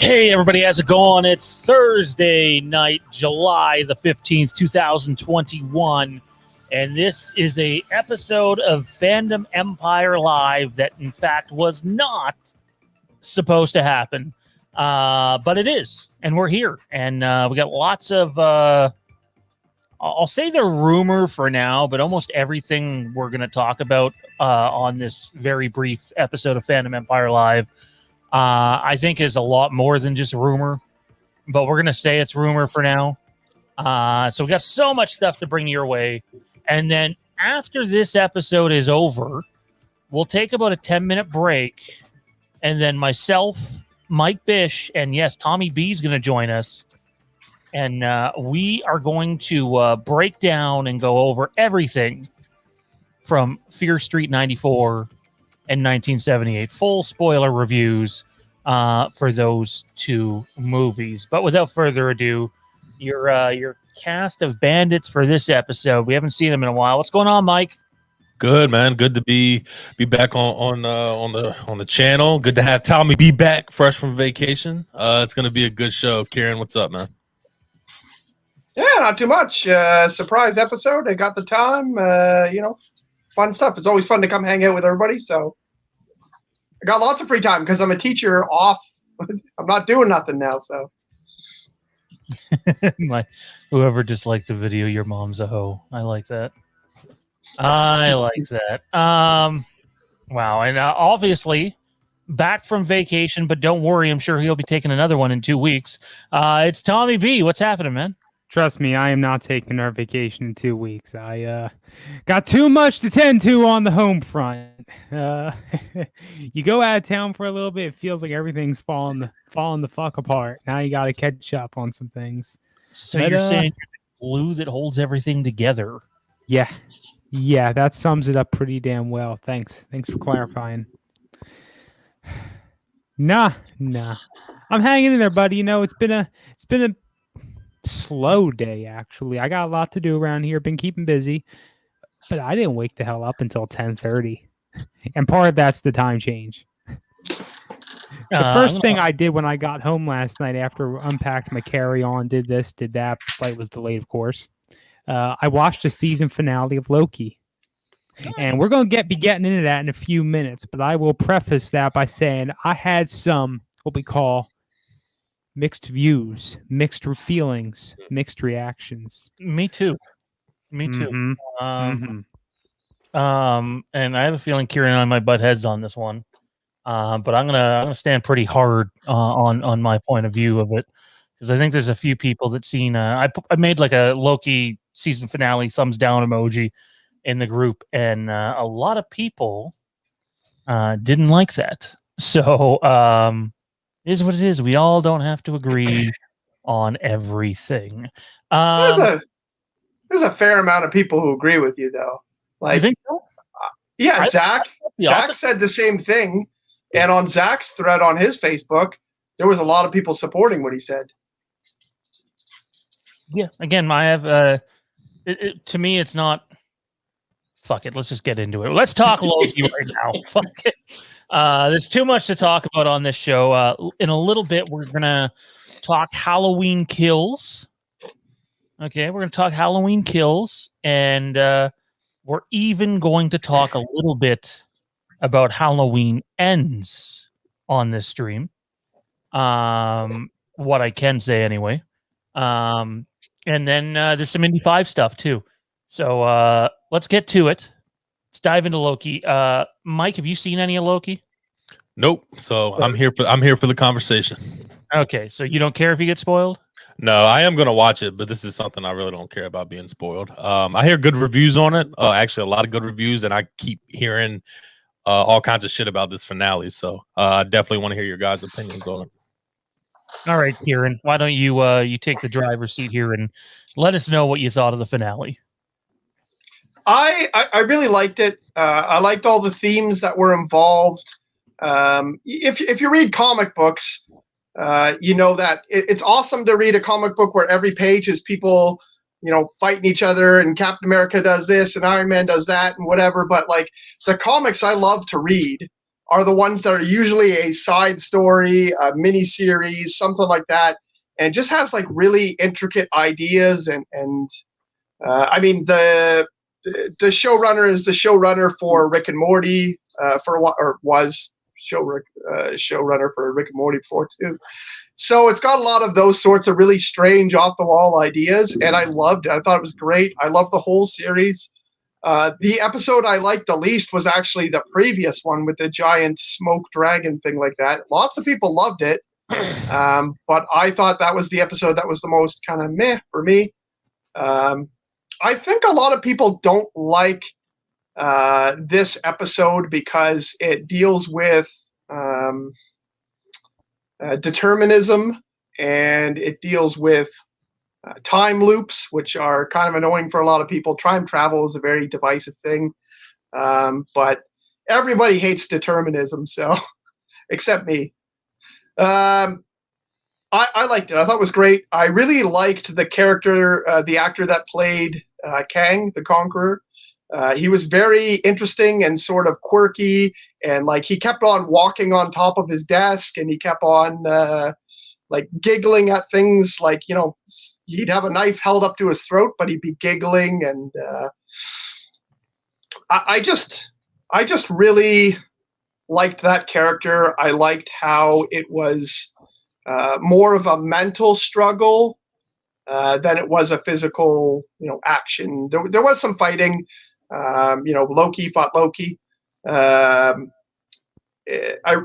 Hey everybody, how's it going? It's Thursday night, July the 15th, 2021, and this is a episode of Fandom Empire Live that in fact was not supposed to happen, but it is, and we're here, and we got lots of, I'll say the rumor for now, but almost everything we're going to talk about on this very brief episode of Fandom Empire Live I think is a lot more than just rumor, but we're going to say it's rumor for now. So we got so much stuff to bring your way. And then after this episode is over, we'll take about a 10-minute break. And then myself, Mike Bish, and yes, Tommy B is going to join us. And we are going to break down and go over everything from Fear Street 94 and 1978. Full spoiler reviews for those two movies. But without further ado, your cast of bandits for this episode. We haven't seen them in a while. What's going on, Mike? Good, man. Good to be back on the channel. Good to have Tommy be back, fresh from vacation. It's gonna be a good show. Kieran, what's up, man? Yeah, not too much. Surprise episode. I got the time. Fun stuff. It's always fun to come hang out with everybody. So I got lots of free time because I'm a teacher off. I'm not doing nothing now. So whoever just liked the video, your mom's a hoe. I like that. I like that. Wow. And obviously back from vacation, but don't worry. I'm sure he'll be taking another one in 2 weeks. It's Tommy B. What's happening, man? Trust me, I am not taking our vacation in 2 weeks. I got too much to tend to on the home front. You go out of town for a little bit, it feels like everything's falling the fuck apart. Now you got to catch up on some things. So you're saying you're the glue that holds everything together? Yeah, that sums it up pretty damn well. Thanks for clarifying. Nah. I'm hanging in there, buddy. You know, it's been a slow day, actually. I got a lot to do around here, been keeping busy, but I didn't wake the hell up until 10:30, and part of that's the time change. The first thing I did when I got home last night after unpacked my carry-on, did this, did that, flight was delayed, of course, I watched the season finale of Loki. And we're going to be getting into that in a few minutes, but I will preface that by saying I had some, what we call, mixed views, mixed feelings, mixed reactions. Me too. Mm-hmm. And I have a feeling Kieran and I might butt heads on this one. But I'm gonna stand pretty hard on my point of view of it, because I think there's a few people that seen. I made like a Loki season finale thumbs down emoji in the group, and a lot of people didn't like that. So is what it is. We all don't have to agree on everything. there's a fair amount of people who agree with you, though. Like, you think so? Yeah, Zach said the same thing, and on Zach's thread on his Facebook, there was a lot of people supporting what he said. Yeah. Again, I have. To me, it's not. Fuck it. Let's just get into it. Let's talk Loki right now. Fuck it. There's too much to talk about on this show. In a little bit, we're going to talk Halloween Kills. Okay, we're going to talk Halloween Kills, and we're even going to talk a little bit about Halloween Ends on this stream. What I can say anyway. And then there's some Indy 5 stuff too. So let's get to it. Let's dive into Loki. Mike, have you seen any of Loki? Nope. So I'm here for the conversation. Okay, so you don't care if you get spoiled? No, I am gonna watch it, but this is something I really don't care about being spoiled. I hear good reviews on it. Actually, a lot of good reviews, and I keep hearing all kinds of shit about this finale. So I definitely want to hear your guys' opinions on it. All right, Kieran, why don't you take the driver's seat here and let us know what you thought of the finale? I really liked it. I liked all the themes that were involved. If you read comic books, you know that it's awesome to read a comic book where every page is people, fighting each other, and Captain America does this and Iron Man does that and whatever. But like the comics I love to read are the ones that are usually a side story, a mini series, something like that, and just has like really intricate ideas. And I mean, the showrunner is the showrunner for Rick and Morty for a while, or was showrunner for Rick and Morty before too. So it's got a lot of those sorts of really strange, off-the-wall ideas, and I loved it. I thought it was great. I loved the whole series. The episode I liked the least was actually the previous one with the giant smoke dragon thing like that. Lots of people loved it, but I thought that was the episode that was the most kind of meh for me. I think a lot of people don't like this episode because it deals with determinism, and it deals with time loops, which are kind of annoying for a lot of people. Time travel is a very divisive thing, but everybody hates determinism, so except me. I liked it. I thought it was great. I really liked the character, the actor that played Kang, the Conqueror. He was very interesting and sort of quirky, and like he kept on walking on top of his desk, and he kept on like giggling at things. Like, you know, he'd have a knife held up to his throat, but he'd be giggling, and I just really liked that character. I liked how it was more of a mental struggle than it was a physical, you know, action. There was some fighting. You know, Loki fought Loki. I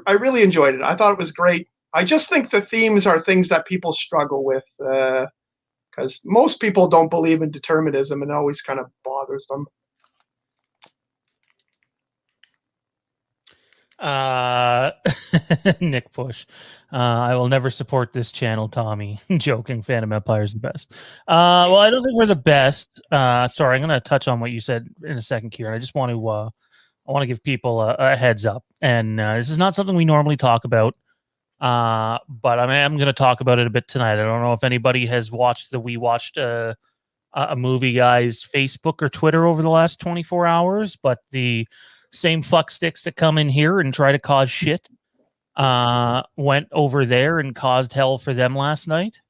really enjoyed it. I thought it was great. I just think the themes are things that people struggle with because most people don't believe in determinism, and it always kind of bothers them. Nick Push. I will never support this channel, Tommy. Joking. Fandom Empire is the best. Well, I don't think we're the best. Sorry, I'm going to touch on what you said in a second, Kieran. I just want to I want to give people a heads up, and this is not something we normally talk about, but I am going to talk about it a bit tonight. I don't know if anybody has watched We watched a movie guy's Facebook or Twitter over the last 24 hours, but the same fuck sticks that come in here and try to cause shit went over there and caused hell for them last night,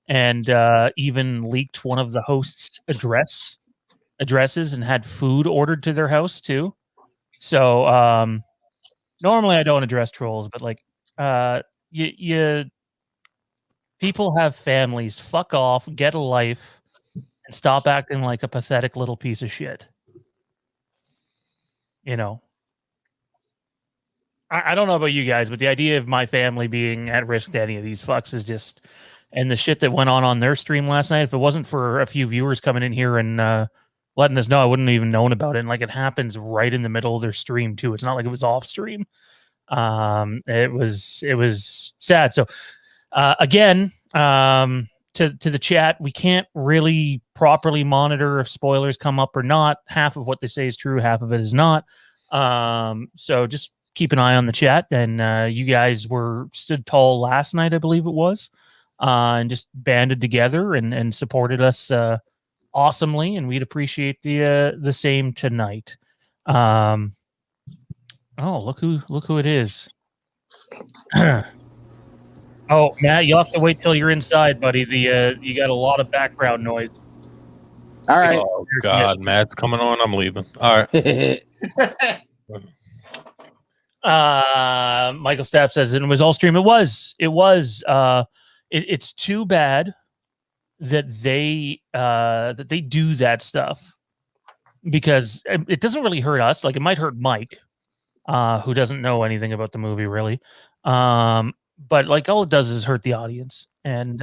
and even leaked one of the hosts' addresses and had food ordered to their house too. So normally I don't address trolls, but like you people have families. Fuck off, get a life, and stop acting like a pathetic little piece of shit. You know, I don't know about you guys, but the idea of my family being at risk to any of these fucks is just, and the shit that went on their stream last night, if it wasn't for a few viewers coming in here and letting us know, I wouldn't have even known about it. And like, it happens right in the middle of their stream too. It's not like it was off stream. It was sad. So again, to the chat, we can't really properly monitor if spoilers come up or not. Half of what they say is true, half of it is not. So just keep an eye on the chat. And you guys stood tall last night, I believe it was, and just banded together and supported us awesomely, and we'd appreciate the same tonight. Oh, look who it is. Oh, Matt, you'll have to wait till you're inside, buddy. You got a lot of background noise. All right. Oh God, Matt's coming on. I'm leaving. All right. Michael Stapp says it was all stream. It was. It's too bad that they do that stuff, because it doesn't really hurt us. Like, it might hurt Mike, who doesn't know anything about the movie really. But like, all it does is hurt the audience, and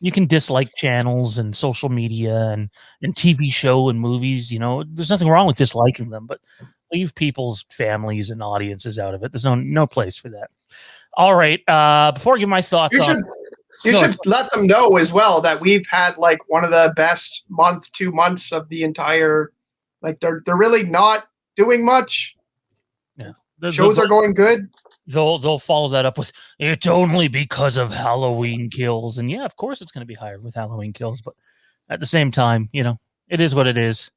you can dislike channels and social media and TV show and movies. You know, there's nothing wrong with disliking them, but leave people's families and audiences out of it. There's no place for that. All right. Before I give my thoughts, you should let them know as well that we've had like one of the best 2 months of the entire. Like, they're really not doing much. Yeah, shows are going good. They'll follow that up with, it's only because of Halloween Kills, and yeah, of course it's going to be higher with Halloween Kills, but at the same time, you know, it is what it is.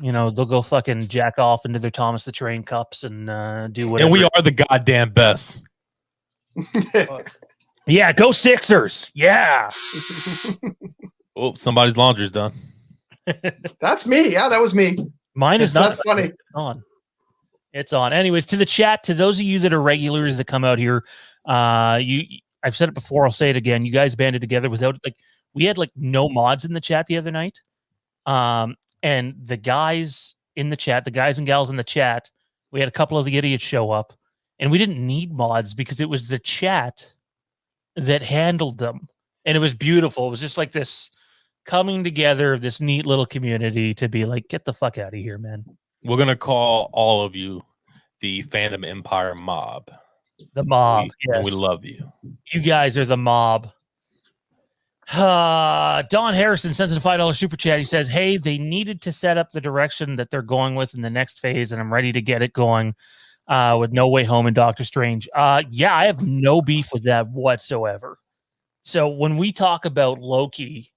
they'll go fucking jack off into their Thomas the Train cups and do whatever. And we are the goddamn best. Yeah, go Sixers. Yeah. Oh, somebody's laundry's done. That's me. Yeah, that was me. Mine is not. That's funny. It's on. Anyways, to the chat, to those of you that are regulars that come out here, I've said it before, I'll say it again. You guys banded together without we had no mods in the chat the other night. And the guys in the chat, the guys and gals in the chat, we had a couple of the idiots show up, and we didn't need mods because it was the chat that handled them. And it was beautiful. It was just like this coming together of this neat little community to be like, get the fuck out of here, man. We're going to call all of you the Fandom Empire mob. The mob. Yes. And we love you. You guys are the mob. Don Harrison sends in a $5 super chat. He says, hey, they needed to set up the direction that they're going with in the next phase, and I'm ready to get it going with No Way Home and Doctor Strange. Yeah, I have no beef with that whatsoever. So when we talk about Loki,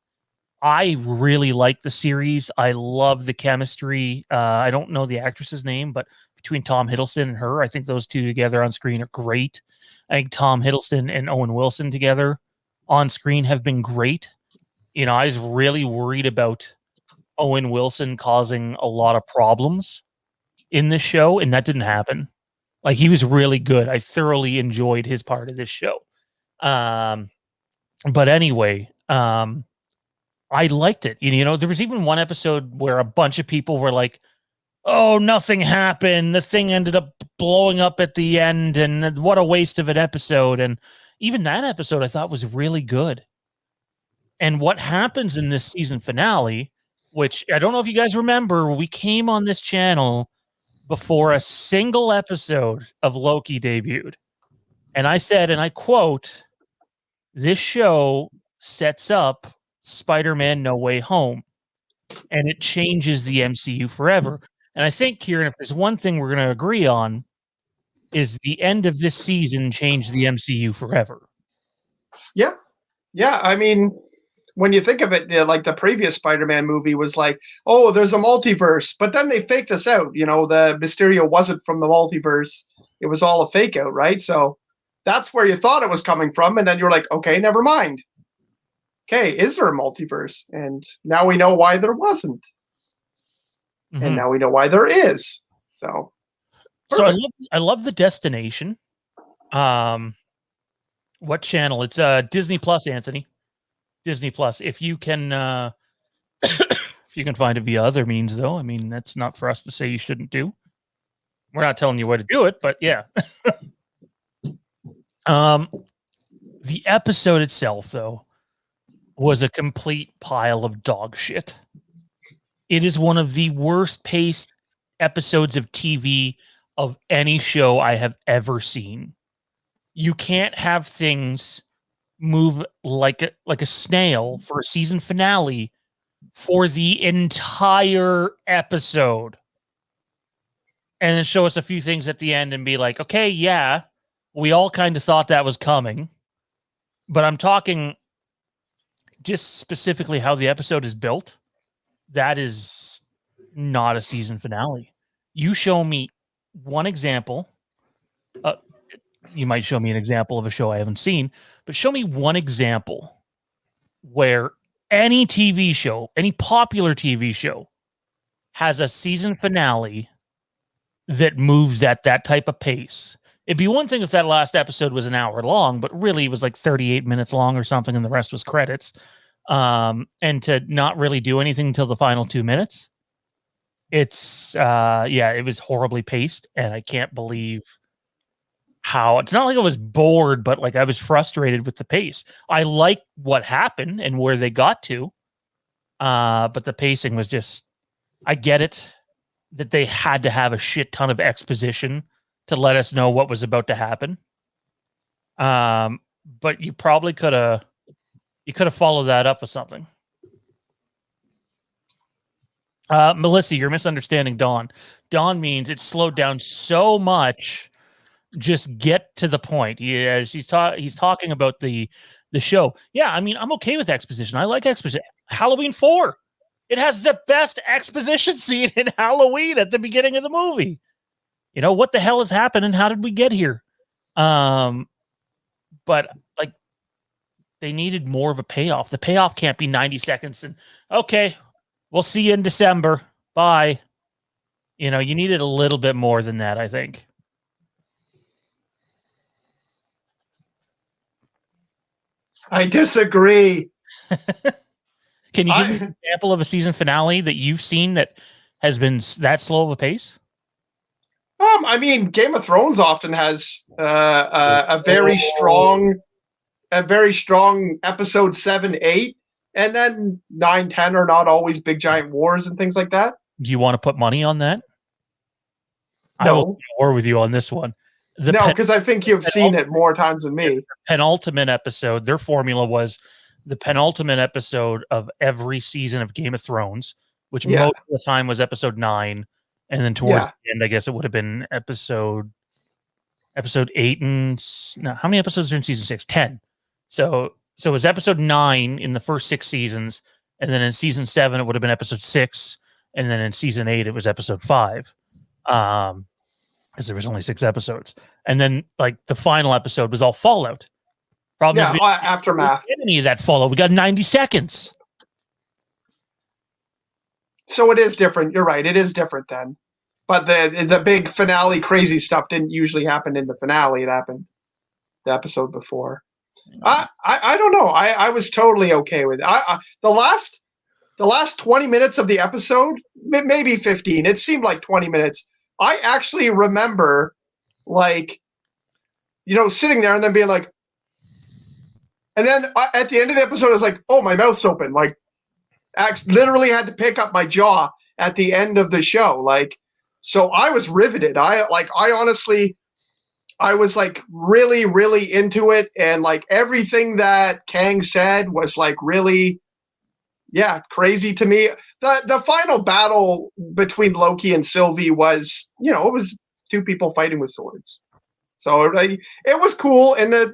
I really like the series. I love the chemistry. I don't know the actress's name, but between Tom Hiddleston and her, I think those two together on screen are great. I think Tom Hiddleston and Owen Wilson together on screen have been great. I was really worried about Owen Wilson causing a lot of problems in this show, and that didn't happen. He was really good. I thoroughly enjoyed his part of this show. But anyway, I liked it. There was even one episode where a bunch of people were like, oh, nothing happened. The thing ended up blowing up at the end, and what a waste of an episode. And even that episode I thought was really good. And what happens in this season finale, which I don't know if you guys remember, we came on this channel before a single episode of Loki debuted. And I said, and I quote, this show sets up Spider-Man No Way Home, and it changes the MCU forever. And I think, Kieran, if there's one thing we're going to agree on, is the end of this season changed the MCU forever. Yeah. Yeah. I mean, when you think of it, the previous Spider-Man movie was like, oh, there's a multiverse. But then they faked us out. The Mysterio wasn't from the multiverse. It was all a fake out, right? So that's where you thought it was coming from. And then you're like, okay, never mind. Okay, is there a multiverse? And now we know why there wasn't. Mm-hmm. And now we know why there is. So I love the destination. What channel? It's Disney Plus, Anthony. Disney Plus. If you can find it via other means, though, I mean, that's not for us to say you shouldn't do. We're not telling you where to do it, but yeah. The episode itself, though, was a complete pile of dog shit. It is one of the worst paced episodes of TV of any show I have ever seen. You can't have things move like a snail for a season finale for the entire episode. And then show us a few things at the end and be like, okay, yeah, we all kind of thought that was coming. But I'm talking just specifically how the episode is built. That is not a season finale. You show me one example. You might show me an example of a show I haven't seen, but show me one example where any TV show, any popular TV show, has a season finale that moves at that type of pace. It'd be one thing if that last episode was an hour long, but really it was like 38 minutes long or something, and the rest was credits. And to not really do anything until the final 2 minutes. It was horribly paced, and I can't believe how it's not like I was bored, but like I was frustrated with the pace. I like what happened and where they got to. But the pacing was just, I get it that they had to have a shit ton of exposition to let us know what was about to happen. But you probably could have followed that up with something. Melissa, you're misunderstanding Dawn. Dawn means it's slowed down so much. Just get to the point. Yeah, he's talking about the show. Yeah, I mean, I'm okay with exposition. I like exposition. Halloween 4. It has the best exposition scene in Halloween at the beginning of the movie. You know, what the hell has happened and how did we get here? But like, they needed more of a payoff. The payoff can't be 90 seconds and okay, we'll see you in December. Bye. You know, you needed a little bit more than that, I think. I disagree. Can you give me an example of a season finale that you've seen that has been that slow of a pace? I mean, Game of Thrones often has a very strong episode 7, 8, and then 9, 10 are not always big giant wars and things like that. Do you want to put money on that? No. I will war with you on this one. No, because I think you've seen it more times than me. Penultimate episode, their formula was the penultimate episode of every season of Game of Thrones, which most of the time was episode 9. And then towards the end, I guess it would have been episode 8 and no, how many episodes are in season 6? 10. So it was episode 9 in the first 6 seasons, and then in season 7 it would have been episode 6, and then in season 8 it was episode 5. Because there was only 6 episodes, and then like the final episode was all Fallout. Problem is, aftermath. We didn't any of that Fallout. We got 90 seconds. So it is different. You're right. It is different then. But the big finale crazy stuff didn't usually happen in the finale. It happened the episode before. I don't know. I was totally okay with it. The last 20 minutes of the episode, maybe 15. It seemed like 20 minutes. I actually remember, like, you know, sitting there and then being like, and then at the end of the episode, I was like, oh, my mouth's open. Like, literally had to pick up my jaw at the end of the show. Like, so I was riveted. I honestly, I was like really, really into it. And like everything that Kang said was like really, crazy to me. The final battle between Loki and Sylvie was, you know, it was 2 people fighting with swords. So it was cool. And the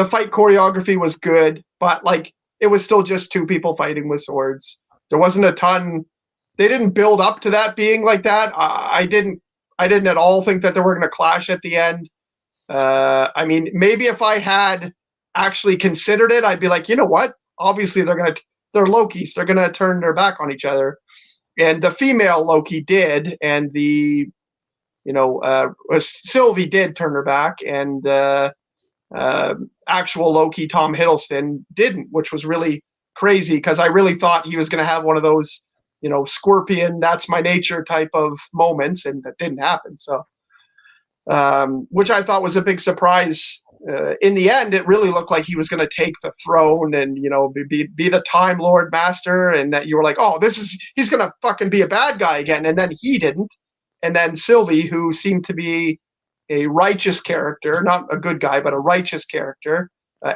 fight choreography was good, but like, it was still just 2 people fighting with swords. There wasn't a ton. They didn't build up to that being like that. I didn't at all think that they were going to clash at the end. I mean, maybe if I had actually considered it, I'd be like, you know what? Obviously, they're Lokis. They're going to turn their back on each other. And the female Loki did, and the, you know, Sylvie did turn her back, and actual Loki, Tom Hiddleston, didn't, which was really crazy because I really thought he was going to have one of those, you know, Scorpion, that's my nature type of moments, and that didn't happen. So, which I thought was a big surprise. In the end, it really looked like he was going to take the throne and, you know, be the Time Lord Master, and that you were like, oh, he's going to fucking be a bad guy again, and then he didn't. And then Sylvie, who seemed to be a righteous character, not a good guy, but a righteous character,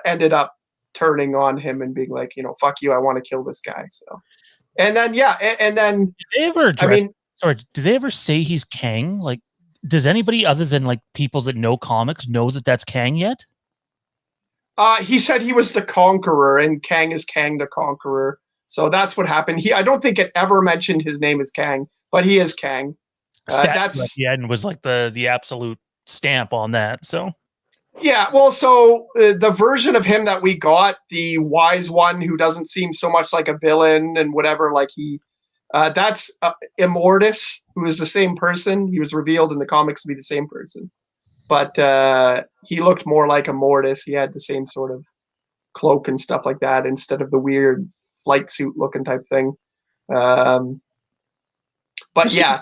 ended up turning on him and being like, you know, fuck you, I want to kill this guy. So, and then, and then, did they ever address, do they ever say he's Kang? Like, does anybody other than like people that know comics know that that's Kang yet? He said he was the Conqueror, and Kang is Kang the Conqueror. So that's what happened. I don't think it ever mentioned his name is Kang, but he is Kang. That's at the end was like the absolute stamp on that. So yeah, well, so the version of him that we got, the wise one who doesn't seem so much like a villain and whatever, like that's Immortus, who is the same person. He was revealed in the comics to be the same person, but he looked more like Immortus. He had the same sort of cloak and stuff like that instead of the weird flight suit looking type thing. But yeah,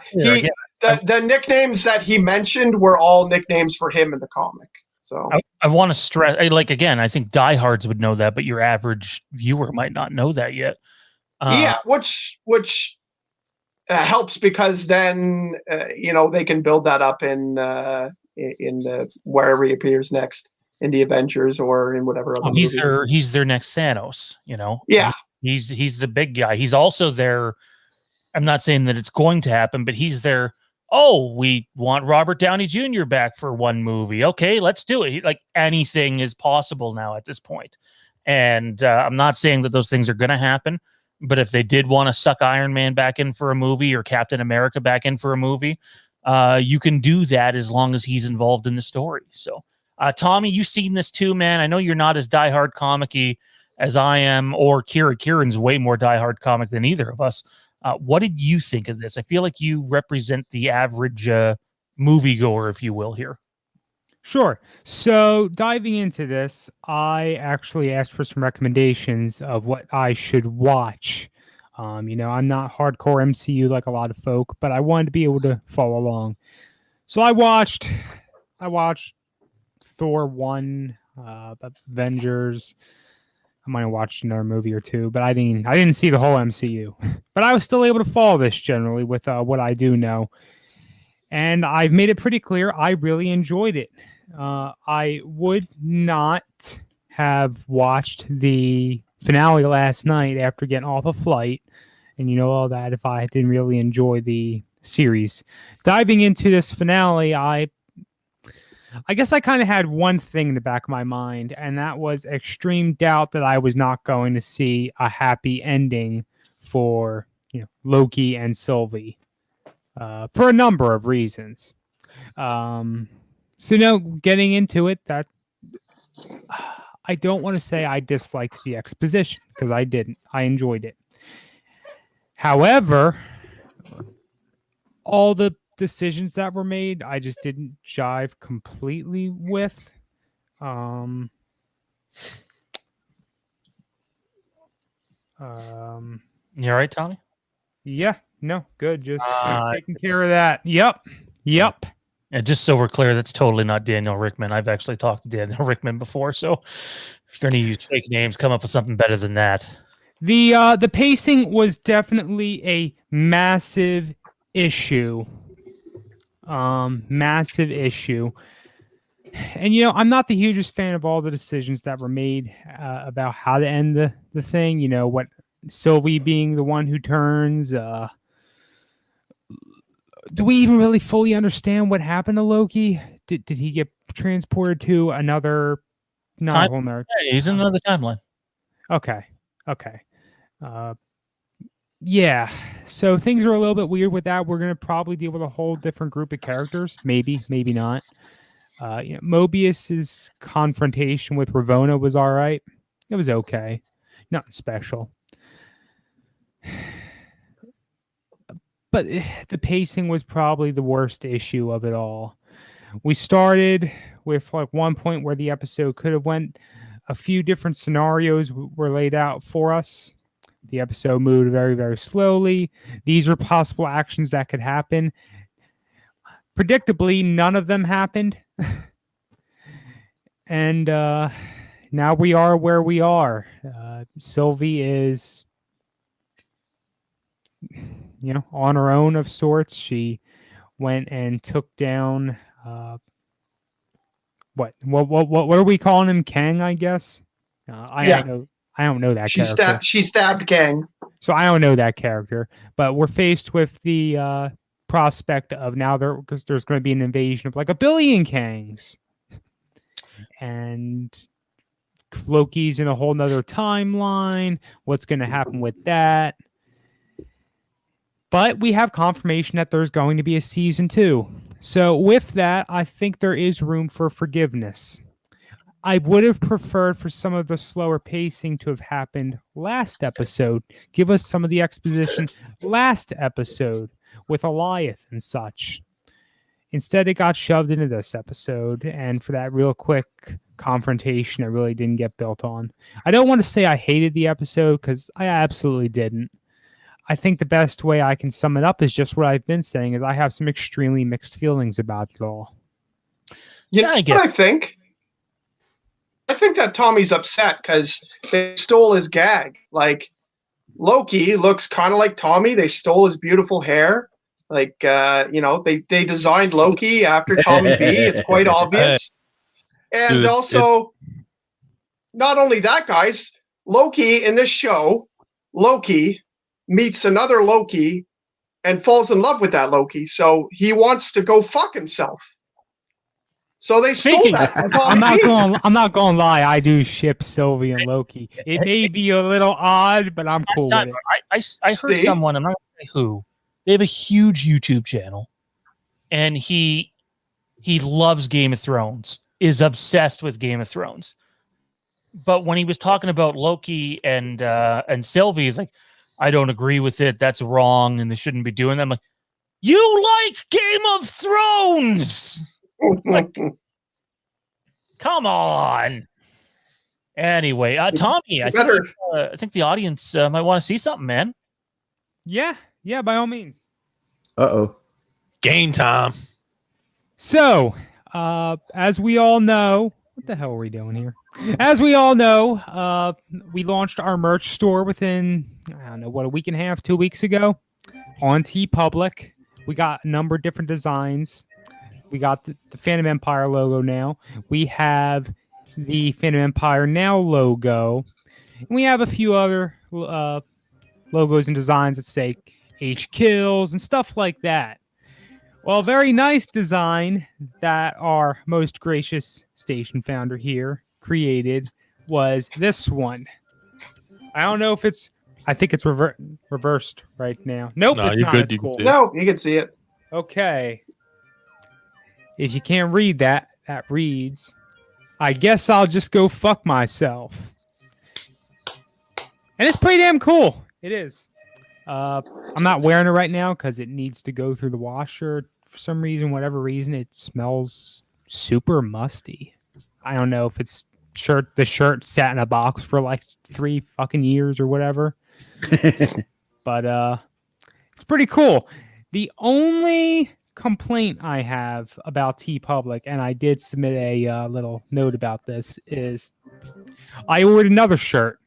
the nicknames that he mentioned were all nicknames for him in the comic. So I want to stress, like, again, I think diehards would know that, but your average viewer might not know that yet. Yeah, which helps because then you know, they can build that up in wherever he appears next, in the Avengers or in whatever other movie. He's their next Thanos. You know, yeah, he's the big guy. He's also their. I'm not saying that it's going to happen, but he's their. Oh, we want Robert Downey Jr. back for one movie. Okay, let's do it. Like, anything is possible now at this point. And I'm not saying that those things are going to happen. But if they did want to suck Iron Man back in for a movie or Captain America back in for a movie, you can do that as long as he's involved in the story. So, Tommy, you've seen this too, man. I know you're not as diehard comic-y as I am, or Kieran. Kieran's way more diehard comic than either of us. What did you think of this? I feel like you represent the average moviegoer, if you will, here. Sure. So diving into this, I actually asked for some recommendations of what I should watch. I'm not hardcore MCU like a lot of folk, but I wanted to be able to follow along. So I watched Thor 1, Avengers. I might have watched another movie or two, but I didn't see the whole MCU. But I was still able to follow this generally with what I do know. And I've made it pretty clear I really enjoyed it. I would not have watched the finale last night after getting off a flight and all that if I didn't really enjoy the series. Diving into this finale, I guess I kind of had one thing in the back of my mind, and that was extreme doubt that I was not going to see a happy ending for Loki and Sylvie for a number of reasons. So getting into it, that I don't want to say I disliked the exposition because I didn't. I enjoyed it. However, all the decisions that were made, I just didn't jive completely with. You all right, Tommy? Yeah, no, good. Just taking care of that. Yep. And just so we're clear, that's totally not Daniel Rickman. I've actually talked to Daniel Rickman before, so if there any use fake names, come up with something better than that. The pacing was definitely a massive issue. Massive issue. And I'm not the hugest fan of all the decisions that were made about how to end the thing. What Sylvie being the one who turns. Do we even really fully understand what happened to Loki? Did he get transported to another? He's in another timeline. Okay. Yeah. So things are a little bit weird with that. We're going to probably deal with a whole different group of characters. Maybe not. Mobius's confrontation with Ravonna was all right. It was okay. Nothing special. But the pacing was probably the worst issue of it all. We started with one point where the episode could have went. A few different scenarios were laid out for us. The episode moved very, very slowly. These are possible actions that could happen. Predictably, none of them happened. And now we are where we are. Sylvie is on her own of sorts. She went and took down what are we calling him? Kang, I guess. I don't know that character. She stabbed Kang. So I don't know that character. But we're faced with the prospect of now because there's going to be an invasion of like 1 billion Kangs, and Loki's in a whole nother timeline. What's going to happen with that? But we have confirmation that there's going to be a season 2. So with that, I think there is room for forgiveness. I would have preferred for some of the slower pacing to have happened last episode. Give us some of the exposition last episode with Eliath and such. Instead, it got shoved into this episode. And for that real quick confrontation, it really didn't get built on. I don't want to say I hated the episode because I absolutely didn't. I think the best way I can sum it up is just what I've been saying, is I have some extremely mixed feelings about it all. I think that Tommy's upset because they stole his gag. Like, Loki looks kind of like Tommy. They stole his beautiful hair. Like, they designed Loki after Tommy B. It's quite obvious. And not only that, guys, Loki in this show, Loki meets another Loki and falls in love with that Loki. So he wants to go fuck himself. So they stole Speaking- that from I'm Tommy. not going to lie. I do ship Sylvie and Loki. It may be a little odd, but I'm cool with it. I heard Steve? someone, I'm not going to say who, they have a huge YouTube channel, and he loves Game of Thrones, is obsessed with Game of Thrones. But when he was talking about Loki and Sylvie, he's like, I don't agree with it. That's wrong, and they shouldn't be doing that. I'm like, you like Game of Thrones? Come on. Anyway, Tommy, I think the audience might want to see something, man. Yeah, by all means. Uh-oh. Game time. So, as we all know, what the hell are we doing here? As we all know, we launched our merch store within, I don't know, a week and a half, 2 weeks ago on TeePublic. We got a number of different designs. We got the Fandom Empire logo now. We have the Fandom Empire Now logo. And we have a few other logos and designs that say H kills and stuff like that. Well, a very nice design that our most gracious station founder here created was this one. I don't know if it's, I think it's reversed right now. Nope, No, it's you're not. good. It's You can cool. see it. No, you can see it. Okay. If you can't read that, that reads, I guess I'll just go fuck myself. And it's pretty damn cool. It is. I'm not wearing it right now because it needs to go through the washer for some reason, whatever reason. It smells super musty. I don't know if it's the shirt sat in a box for like 3 fucking years or whatever. But it's pretty cool. The only complaint I have about TeePublic, and I did submit a little note about this, is I ordered another shirt,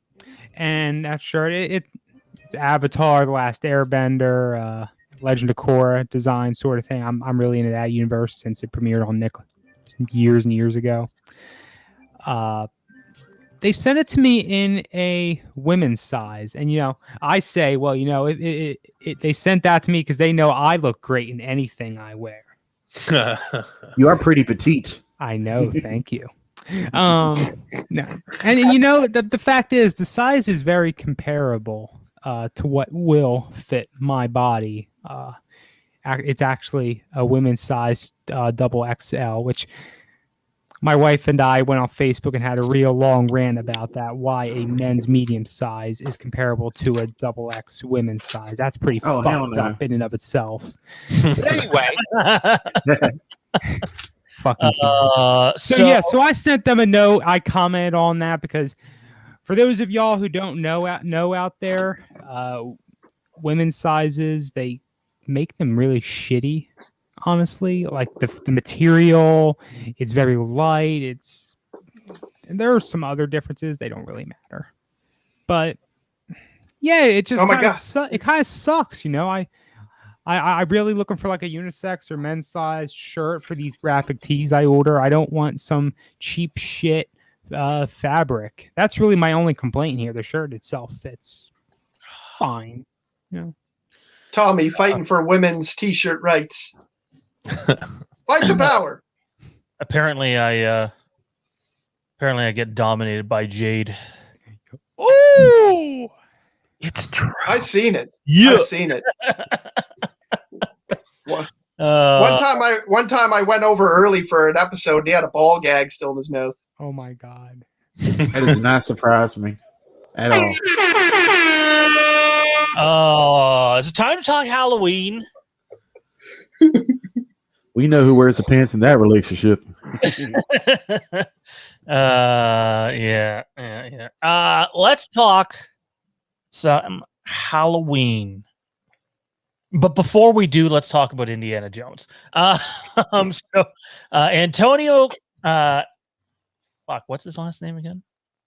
and that shirt it's Avatar, The Last Airbender, Legend of Korra design sort of thing. I'm really into that universe since it premiered on Nick years and years ago. They sent it to me in a women's size, and I say, well, they sent that to me because they know I look great in anything I wear. You are pretty petite. I know, thank you. No, and the fact is, the size is very comparable to what will fit my body. It's actually a women's size double XL, which my wife and I went on Facebook and had a real long rant about that, why a men's medium size is comparable to a double X women's size. That's pretty fucked up in and of itself. But anyway. Fucking so I sent them a note. I commented on that because for those of y'all who don't know out there, women's sizes, they make them really shitty. Honestly, like the material, it's very light. And there are some other differences. They don't really matter. But yeah, it just it kind of sucks, I really looking for like a unisex or men's size shirt for these graphic tees I order. I don't want some cheap shit fabric. That's really my only complaint here. The shirt itself fits fine. Tommy fighting for women's t-shirt rights. Fight the power. Apparently I get dominated by Jade. Oh, It's true. I've seen it. Yeah. I've seen it. One time I went over early for an episode and he had a ball gag still in his mouth. oh my god. That does not surprise me at all. Oh, is it time to talk Halloween? We know who wears the pants in that relationship. Yeah. Let's talk some Halloween. But before we do, let's talk about Indiana Jones. Antonio, what's his last name again?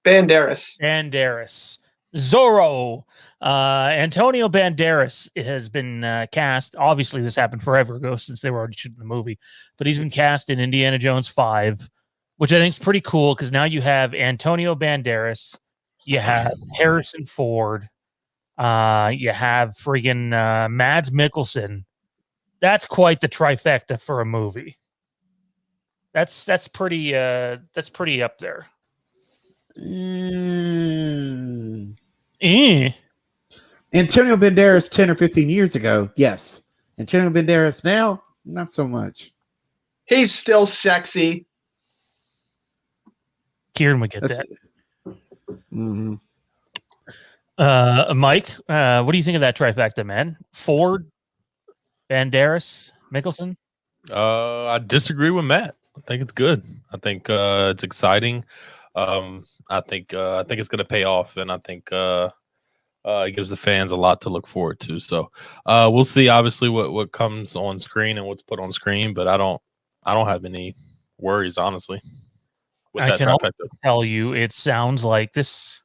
Banderas. Zorro. Antonio Banderas has been cast. Obviously, this happened forever ago since they were already shooting the movie. But he's been cast in Indiana Jones 5, which I think is pretty cool because now you have Antonio Banderas, you have Harrison Ford, you have friggin' Mads Mikkelsen. That's quite the trifecta for a movie. That's pretty up there. Eh. Antonio Banderas 10 or 15 years ago, yes. Antonio Banderas now, not so much. He's still sexy. Kieran would get That's- that. Mhm. Mike, what do you think of that trifecta, man? Ford, Banderas, Mickelson? I disagree with Matt. I think it's good. I think it's exciting. I think it's going to pay off, and I think it gives the fans a lot to look forward to. So we'll see. Obviously, what comes on screen and what's put on screen, but I don't have any worries, honestly. With I that can also trifecta. tell you, it sounds like this.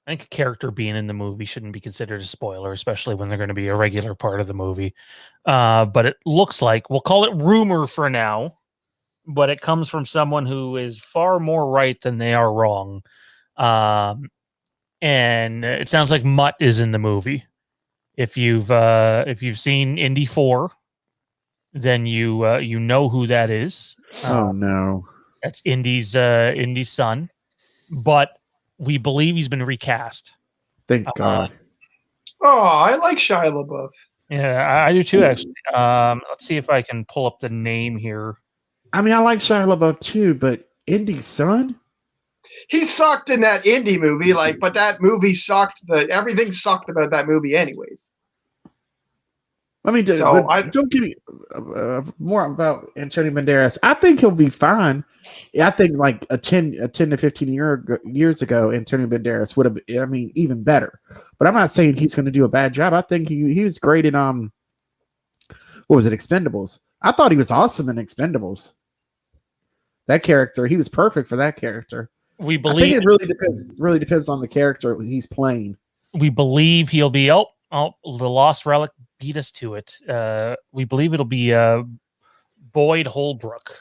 I think a character being in the movie shouldn't be considered a spoiler, especially when they're going to be a regular part of the movie. But it looks like, we'll call it rumor for now, but it comes from someone who is far more right than they are wrong. And it sounds like Mutt is in the movie. If you've seen Indy 4, then you know who that is. Oh no. That's Indy's son. But we believe he's been recast. Thank God. Oh, I like Shia LaBeouf. Yeah, I do too, actually. Let's see if I can pull up the name here. I mean, I like Shia LaBeouf too, but Indy's son? He sucked in that indie movie, but that movie sucked. Everything sucked about that movie, anyways. I mean, don't give me more about Antonio Banderas. I think he'll be fine. I think like a 10 to 15 years ago, Antonio Banderas would have, I mean, even better. But I'm not saying he's going to do a bad job. I think he was great in, what was it, Expendables? I thought he was awesome in Expendables. That character, he was perfect for that character. We I believe think it really depends on the character he's playing. We believe he'll be the Lost Relic beat us to it. We believe it'll be Boyd Holbrook.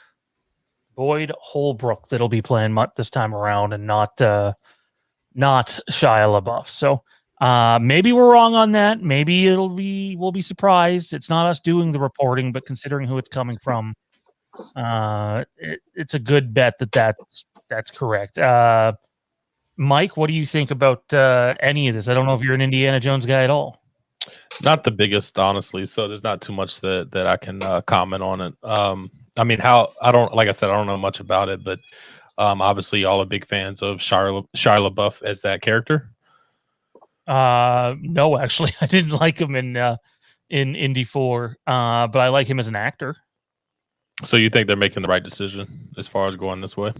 That'll be playing Mutt this time around, and not Shia LaBeouf. So maybe we're wrong on that. Maybe we'll be surprised. It's not us doing the reporting, but considering who it's coming from, it's a good bet that's correct. Mike, what do you think about any of this? I don't know if you're an Indiana Jones guy at all. Not the biggest, honestly. So there's not too much that I can comment on it. I mean, I don't know much about it, but obviously y'all are big fans of Shia LaBeouf as that character. No, actually, I didn't like him in Indy 4, but I like him as an actor. So you think they're making the right decision as far as going this way?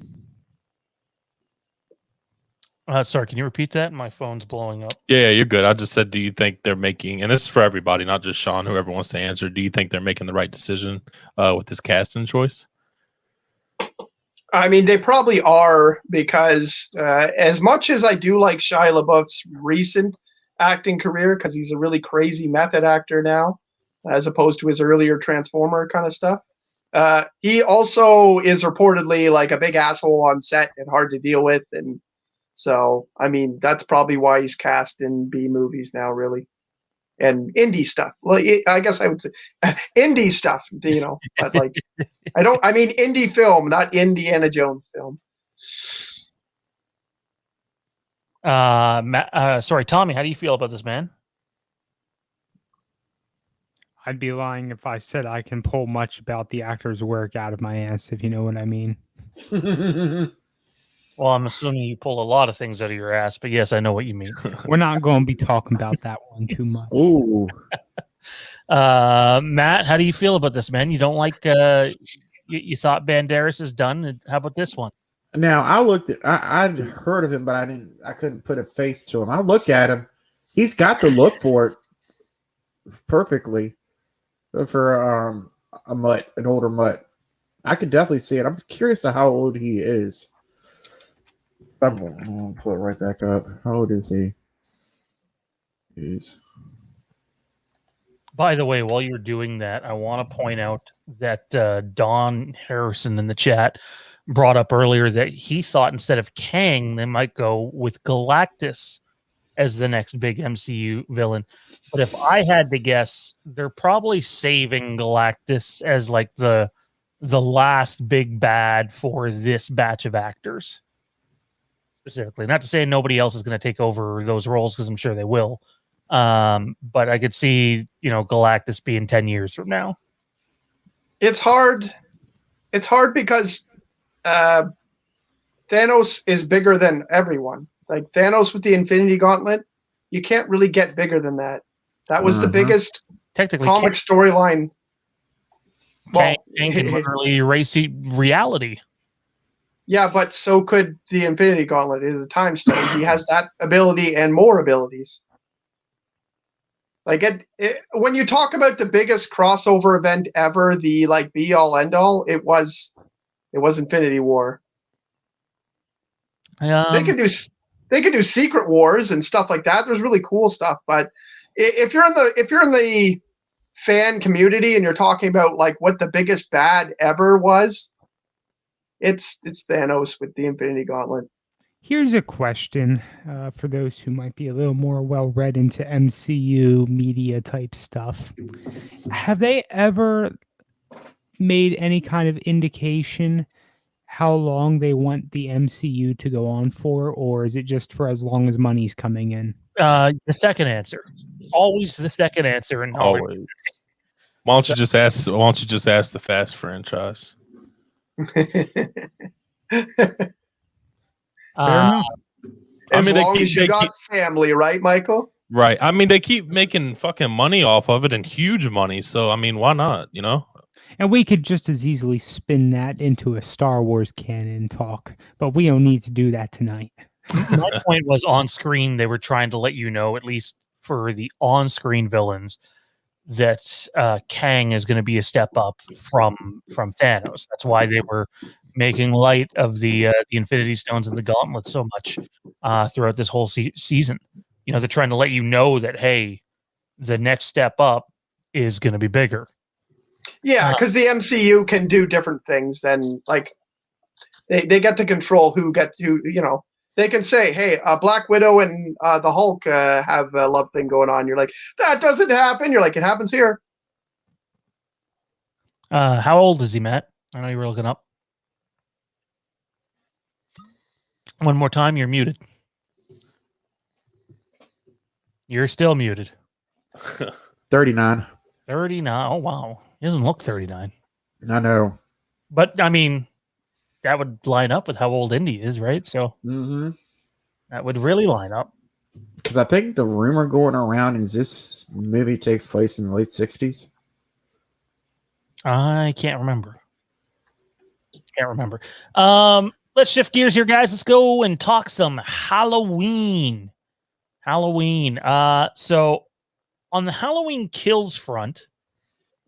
Sorry, can you repeat that? My phone's blowing up. Yeah, you're good. I just said, do you think they're making, and this is for everybody, not just Sean, whoever wants to answer, do you think they're making the right decision with this casting choice? I mean, they probably are, because as much as I do like Shia LaBeouf's recent acting career, because he's a really crazy method actor now, as opposed to his earlier Transformer kind of stuff, he also is reportedly like a big asshole on set and hard to deal with. And so, I mean, that's probably why he's cast in B movies now, really. And indie stuff. Well, I guess I would say indie stuff, but like, I mean indie film, not Indiana Jones film. Sorry, Tommy, how do you feel about this, man? I'd be lying if I said I can pull much about the actor's work out of my ass, if you know what I mean. Well, I'm assuming you pull a lot of things out of your ass, but yes, I know what you mean. We're not going to be talking about that one too much. Ooh. Matt, how do you feel about this, man? You don't like you thought Banderas is done. How about this one? Now I'd heard of him, but I couldn't put a face to him. I look at him. He's got the look for it perfectly for a mutt, an older mutt. I could definitely see it. I'm curious to how old he is. I'm gonna pull it right back up. How old is he? By the way, while you're doing that, I want to point out that Don Harrison in the chat brought up earlier that he thought instead of Kang, they might go with Galactus as the next big MCU villain. But if I had to guess, they're probably saving Galactus as like the the last big bad for this batch of actors. Specifically, not to say nobody else is going to take over those roles, because I'm sure they will. But I could see, Galactus being 10 years from now. It's hard. It's hard because Thanos is bigger than everyone. Like Thanos with the Infinity Gauntlet, you can't really get bigger than that. That was the biggest technically comic storyline. Kang can literally erase reality. Yeah, but so could the Infinity Gauntlet. It is a time stone. He has that ability and more abilities. Like when you talk about the biggest crossover event ever, the be all end all, it was Infinity War. They can do Secret Wars and stuff like that. There's really cool stuff, but if you're in the fan community and you're talking about what the biggest bad ever was, it's Thanos with the Infinity Gauntlet. Here's a question for those who might be a little more well-read into MCU media type stuff. Have they ever made any kind of indication how long they want the MCU to go on for, or is it just for as long as money's coming in? The second answer. Always the second answer. And always. Why don't you just ask the Fast franchise? As long as you got family, right, Michael? Right. I mean, they keep making fucking money off of it, and huge money. So, I mean, why not? And we could just as easily spin that into a Star Wars canon talk, but we don't need to do that tonight. My point was, on screen, they were trying to let you know, at least for the on-screen villains, that Kang is going to be a step up from Thanos. That's why they were making light of the Infinity Stones and the Gauntlet so much throughout this whole season. They're trying to let you know that, hey, the next step up is going to be bigger. Yeah, because the MCU can do different things than they get to control who gets who. They can say, hey, Black Widow and the Hulk have a love thing going on. You're like, that doesn't happen. You're like, it happens here. How old is he, Matt? I know you were looking up. One more time, you're muted. You're still muted. 39. 39. Oh, wow. He doesn't look 39. I know. But, I mean, that would line up with how old Indy is, right? So that would really line up. Because I think the rumor going around is this movie takes place in the late 60s. I can't remember. Let's shift gears here, guys. Let's go and talk some Halloween. So on the Halloween Kills front,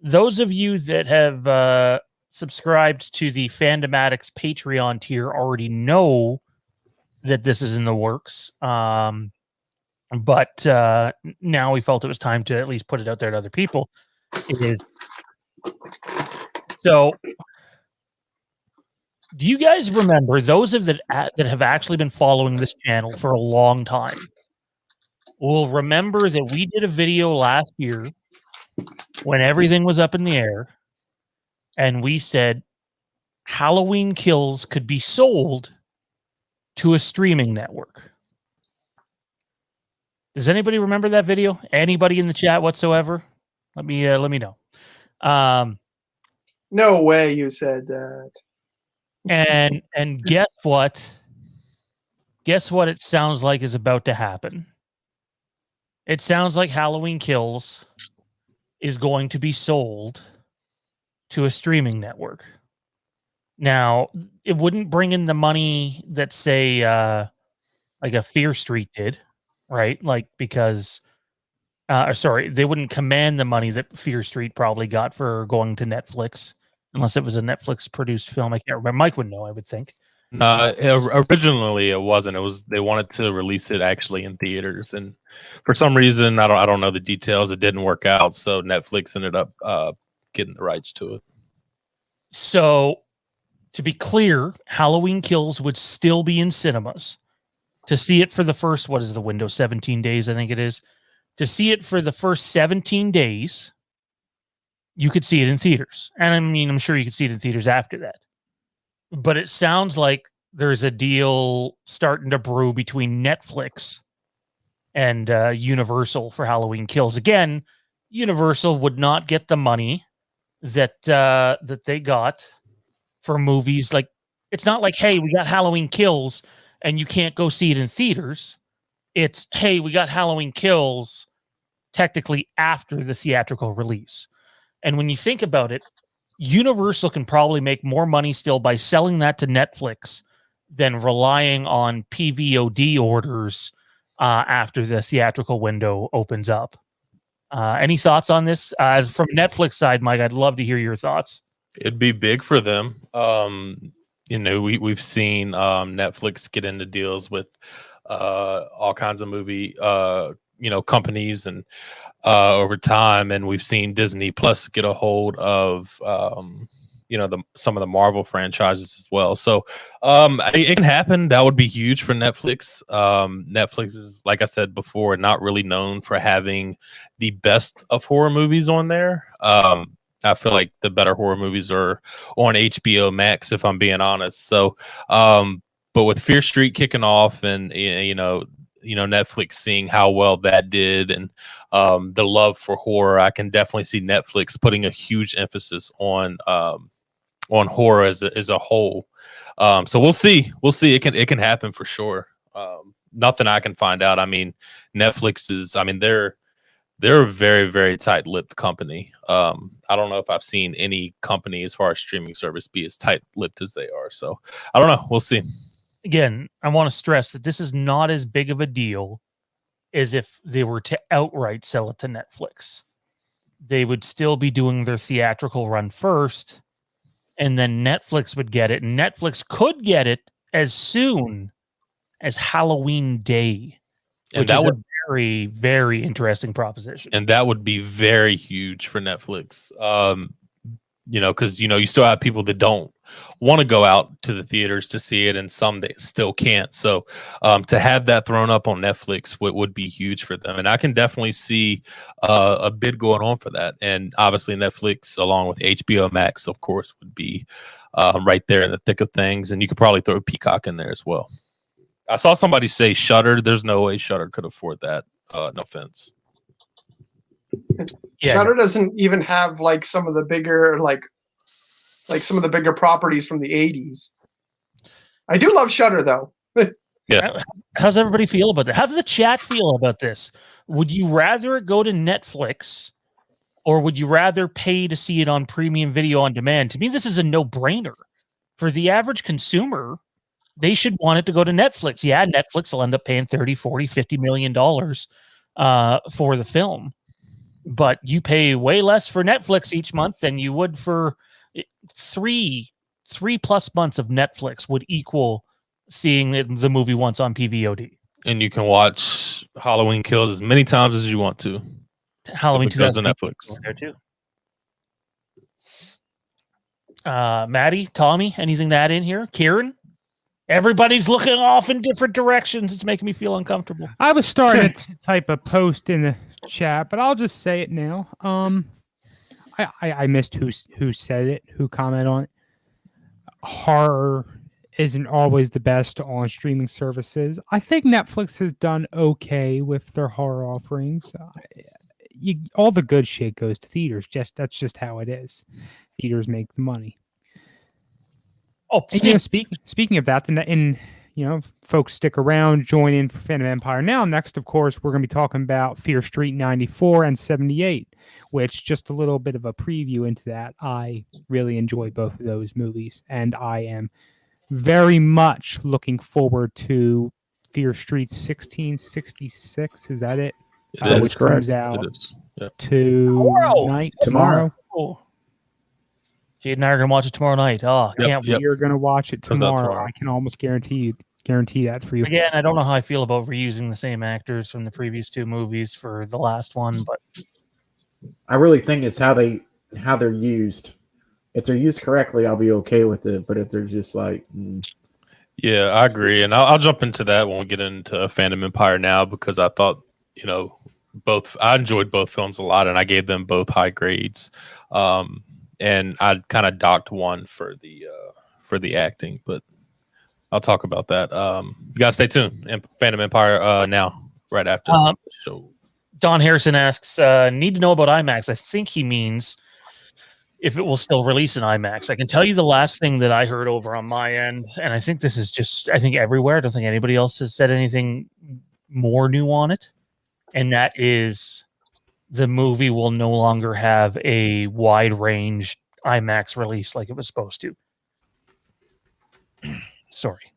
those of you that have subscribed to the Fandom Addicts Patreon tier already know that this is in the works. But now we felt it was time to at least put it out there to other people. It is. So, do you guys remember, those of that have actually been following this channel for a long time will remember that we did a video last year when everything was up in the air, and we said Halloween Kills could be sold to a streaming network. Does anybody remember that video? Anybody in the chat whatsoever? Let me know. No way you said that. And guess what? Guess what it sounds like is about to happen. It sounds like Halloween Kills is going to be sold to a streaming network. Now, it wouldn't bring in the money that, say, like a Fear Street did, right? Because they wouldn't command the money that Fear Street probably got for going to Netflix, unless it was a Netflix produced film. I can't remember. Mike would know, I would think. Originally it wasn't. They wanted to release it actually in theaters, and for some reason, I don't know the details, it didn't work out, so Netflix ended up getting the rights to it. So, to be clear, Halloween Kills would still be in cinemas. To see it for the first, what is the window, 17 days, I think it is. To see it for the first 17 days, you could see it in theaters. And I mean, I'm sure you could see it in theaters after that. But it sounds like there's a deal starting to brew between Netflix and Universal for Halloween Kills. Again, Universal would not get the money that they got for movies. Like, it's not like, hey, we got Halloween Kills and you can't go see it in theaters. It's, hey, we got Halloween Kills technically after the theatrical release. And when you think about it, Universal can probably make more money still by selling that to Netflix than relying on PVOD orders after the theatrical window opens up. Any thoughts on this? As from Netflix side, Mike, I'd love to hear your thoughts. It'd be big for them. We've seen Netflix get into deals with all kinds of movie companies and over time, and we've seen Disney Plus get a hold of some of the Marvel franchises as well. So it can happen. That would be huge for Netflix. Netflix is, like I said before, not really known for having the best of horror movies on there. I feel like the better horror movies are on HBO Max, if I'm being honest. So but with Fear Street kicking off and Netflix seeing how well that did and the love for horror, I can definitely see Netflix putting a huge emphasis on horror as a whole. So we'll see. It can happen for sure. Nothing I can find out. I mean, Netflix is. I mean, they're a very, very tight-lipped company. I don't know if I've seen any company as far as streaming service be as tight-lipped as they are. So I don't know. We'll see. Again, I want to stress that this is not as big of a deal as if they were to outright sell it to Netflix. They would still be doing their theatrical run first, and then Netflix would get it. And Netflix could get it as soon as Halloween Day, and which that is would a very, very interesting proposition. And that would be very huge for Netflix. Because you still have people that don't want to go out to the theaters to see it, and some that still can't. So to have that thrown up on Netflix would be huge for them, and I can definitely see a bid going on for that. And obviously, Netflix, along with HBO Max, of course, would be right there in the thick of things. And you could probably throw Peacock in there as well. I saw somebody say Shudder. There's no way Shudder could afford that. No offense. Yeah. Shudder doesn't even have like some of the bigger some of the bigger properties from the 80s. I do love Shudder though. Yeah. How's everybody feel about that? How's the chat feel about this? Would you rather go to Netflix or would you rather pay to see it on premium video on demand? To me, this is a no-brainer. For the average consumer, they should want it to go to Netflix. Yeah, Netflix will end up paying $30, $40, $50 million for the film. But you pay way less for Netflix each month than you would for 3+ months of Netflix would equal seeing the movie once on PVOD. And you can watch Halloween Kills as many times as you want to. Halloween Kills on Netflix. There too. Maddie, Tommy, anything to add in here? Kieran? Everybody's looking off in different directions. It's making me feel uncomfortable. I was starting to type a post in the chat, but I'll just say it now. I missed who said it, who commented on it. Horror isn't always the best on streaming services. I think Netflix has done okay with their horror offerings. All the good shit goes to theaters. That's just how it is. Theaters make the money. Oh, speaking of that, folks stick around, join in for Fandom Empire. Now, next, of course, we're going to be talking about Fear Street 94 and 78, which just a little bit of a preview into that. I really enjoy both of those movies, and I am very much looking forward to Fear Street 1666. Is that it? Which comes out tomorrow. Oh. Jade and I are going to watch it tomorrow night. Oh, can't wait. You're going to watch it tomorrow. I can almost guarantee that for you. Again, I don't know how I feel about reusing the same actors from the previous two movies for the last one, but I really think it's how they're used. If they're used correctly, I'll be okay with it. But if they're just like, yeah, I agree, and I'll jump into that when we get into Fandom Empire now, because I thought both. I enjoyed both films a lot, and I gave them both high grades. And I kind of docked one for the acting, but I'll talk about that. You guys stay tuned. Fandom Empire now, right after the show. Don Harrison asks, need to know about IMAX. I think he means if it will still release in IMAX. I can tell you the last thing that I heard over on my end, and I think this is just, I think everywhere. I don't think anybody else has said anything more new on it. And that is the movie will no longer have a wide range IMAX release like it was supposed to. Sorry.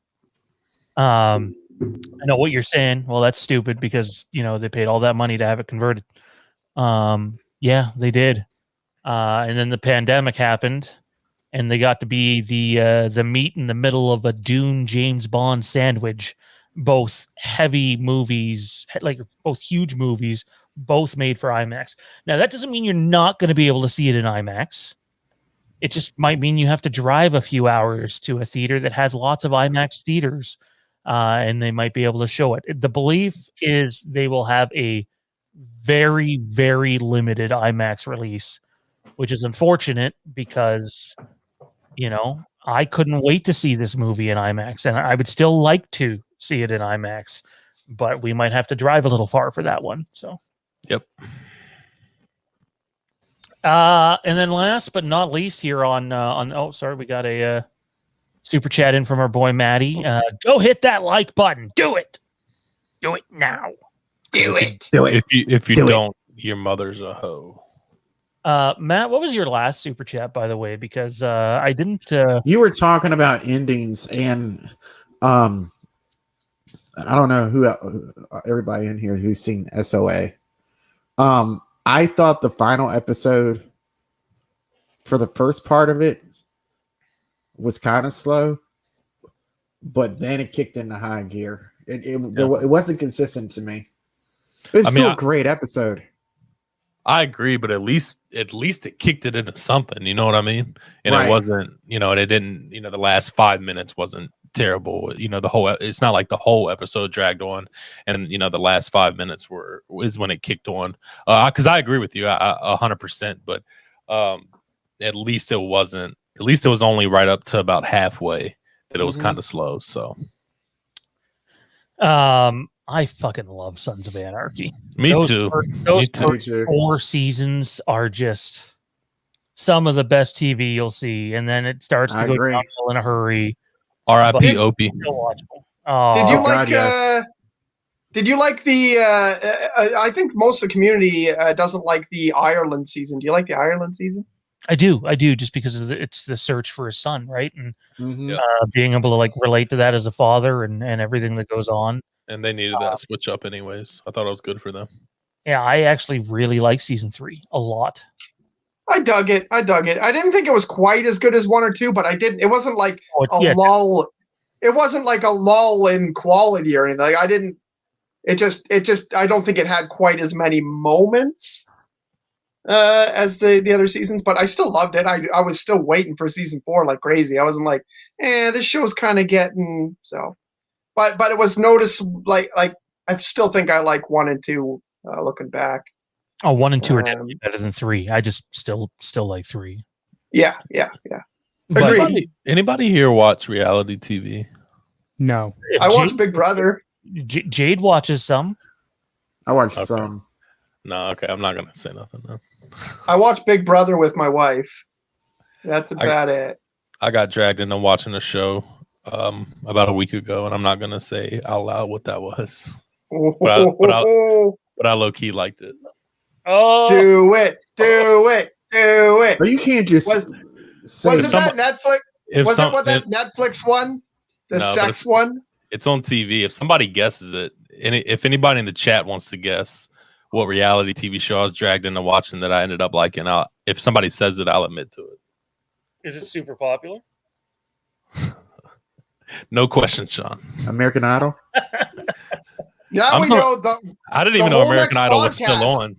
I know what you're saying. Well, that's stupid because, they paid all that money to have it converted. Yeah, they did. And then the pandemic happened and they got to be the meat in the middle of a Dune James Bond sandwich, both heavy movies, like both huge movies, both made for IMAX. Now, that doesn't mean you're not going to be able to see it in IMAX. It just might mean you have to drive a few hours to a theater that has lots of IMAX theaters, and they might be able to show it. The belief is they will have a very, very limited IMAX release, which is unfortunate because, I couldn't wait to see this movie in IMAX, and I would still like to see it in IMAX, but we might have to drive a little far for that one. So, yep. And then last but not least here on we got a super chat in from our boy Maddie. Go hit that like button. Do it now. Do it. If you don't, your mother's a hoe. Matt, what was your last super chat, by the way? Because I didn't. You were talking about endings, and I don't know who everybody in here who's seen SOA. I thought the final episode for the first part of it was kind of slow, but then it kicked into high gear. It wasn't consistent to me. It was still a great episode. I agree, but at least it kicked it into something. You know what I mean? And right. It wasn't, it didn't, the last 5 minutes wasn't terrible. It's not like the whole episode dragged on, and the last 5 minutes is when it kicked on. Because I agree with you, 100%. But at least it wasn't. At least it was only right up to about halfway that it was kind of slow. So, I fucking love Sons of Anarchy. Me too. Those first 4 seasons are just some of the best TV you'll see, and then it starts to go downhill in a hurry. R.I.P. Opie. Did you like the? I think most of the community doesn't like the Ireland season. Do you like the Ireland season? I do, just because it's the search for a son, right? And being able to relate to that as a father and everything that goes on. And they needed that switch up anyways. I thought it was good for them. Yeah, I actually really like season 3 a lot. I dug it. I didn't think it was quite as good as 1 or 2, but I didn't. It wasn't like lull. It wasn't like a lull in quality or anything. Like I didn't. It just. I don't think it had quite as many moments as the other seasons, but I still loved it. I was still waiting for season 4 like crazy. I wasn't like, this show's kind of getting so. But it was noticeable. Like I still think I like 1 and 2. Looking back. 1 and 2 are definitely better than 3. I just still like 3. Yeah. Agreed. Anybody here watch reality TV? No. I watch Big Brother. Jade watches some. I watch some. No, okay. I'm not gonna say nothing. No. I watch Big Brother with my wife. That's about it. I got dragged into watching a show about a week ago, and I'm not gonna say out loud what that was. But I low key liked it. Oh, do it! But you can't just. Was it that Netflix? That Netflix one? The sex one? It's on TV. If somebody guesses it, and if anybody in the chat wants to guess what reality TV show I was dragged into watching that I ended up liking, if somebody says it, I'll admit to it. Is it super popular? No question, Sean. American Idol? Yeah, we know. I didn't even know American Idol was still on.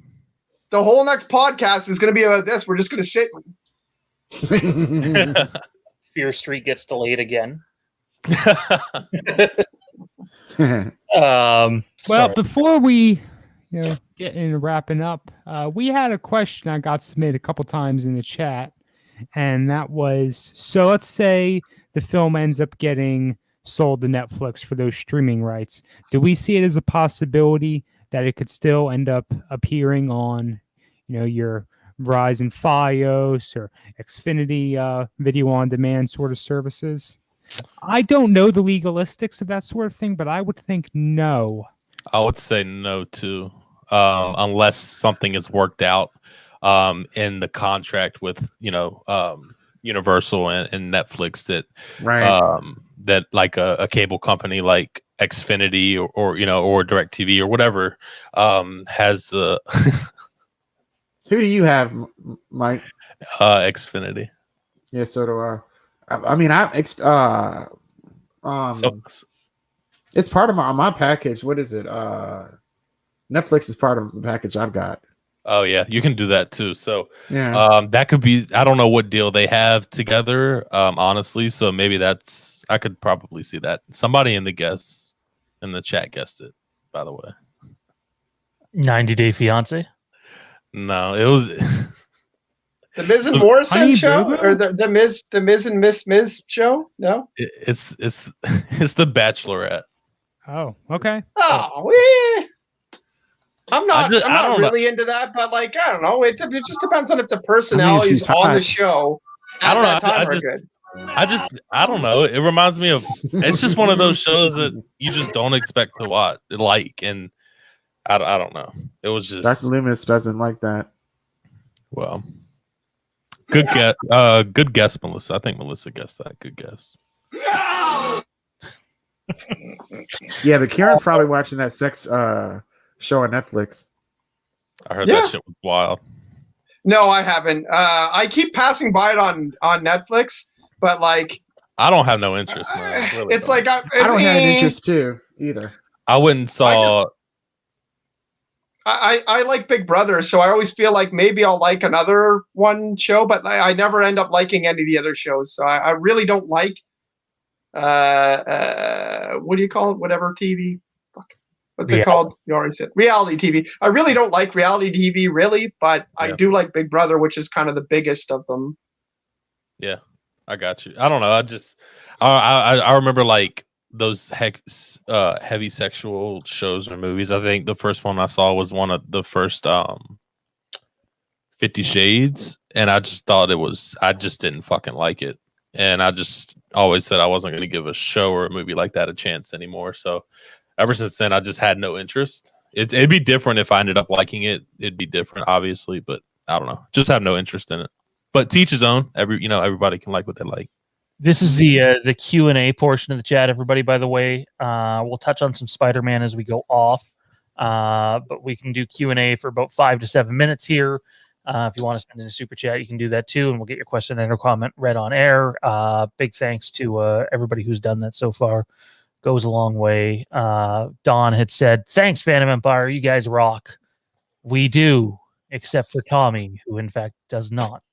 The whole next podcast is going to be about this. We're just going to sit. Fear Street gets delayed again. Well, before we getting wrapping up. We had a question I got submitted a couple times in the chat, and that was, so let's say the film ends up getting sold to Netflix for those streaming rights. Do we see it as a possibility that it could still end up appearing on, your Verizon Fios or Xfinity video on demand sort of services? I don't know the legalistics of that sort of thing, but I would think no. I would say no too, unless something is worked out in the contract with Universal and Netflix that that like a cable company like Xfinity or DirecTV or whatever has. Who do you have, Mike? Xfinity. Yeah, so do I. I mean, it's part of my package. What is it? Netflix is part of the package I've got. Oh yeah, you can do that too. So yeah, that could be. I don't know what deal they have together, honestly. So maybe I could probably see that. Somebody in the chat guessed it. By the way, 90 Day Fiance. No, it was the Miz and Morrison show, or the Miz and Miz show. No, it's the Bachelorette. Oh, okay. Oh, I'm not really into that, but like I don't know. It just depends on if the personalities on the show at that time are good. I don't know. It reminds me of. It's just one of those shows that you just don't expect to watch, and I don't know. It was just Dr. Loomis doesn't like that. Well, good guess. Good guess, Melissa. I think Melissa guessed that. Good guess. Yeah, but Kieran's probably watching that sex show on Netflix. I heard that shit was wild. No, I haven't. I keep passing by it on Netflix, but like I don't have no interest, man. Really it's like I don't have an interest too either. I wouldn't saw. I like Big Brother, so I always feel like maybe I'll like another one show, but I never end up liking any of the other shows. So I really don't like what do you call it? Whatever TV. What's it called? You already said reality TV. I really don't like reality TV, really, but I do like Big Brother, which is kind of the biggest of them. Yeah, I got you. I don't know. I remember like those heavy sexual shows or movies. I think the first one I saw was one of the first 50 Shades, and I just thought I just didn't fucking like it. And I just always said I wasn't going to give a show or a movie like that a chance anymore. So ever since then, I just had no interest. It'd be different if I ended up liking it. It'd be different, obviously, but I don't know. Just have no interest in it. But to each his own. Everybody can like what they like. This is the Q&A portion of the chat, everybody, by the way. We'll touch on some Spider-Man as we go off. But we can do Q&A for about 5 to 7 minutes here. If you want to send in a super chat, you can do that too, and we'll get your question and or comment read on air. Big thanks to everybody who's done that so far. Goes a long way. Don had said, thanks, Fandom Empire. You guys rock. We do, except for Tommy, who in fact does not.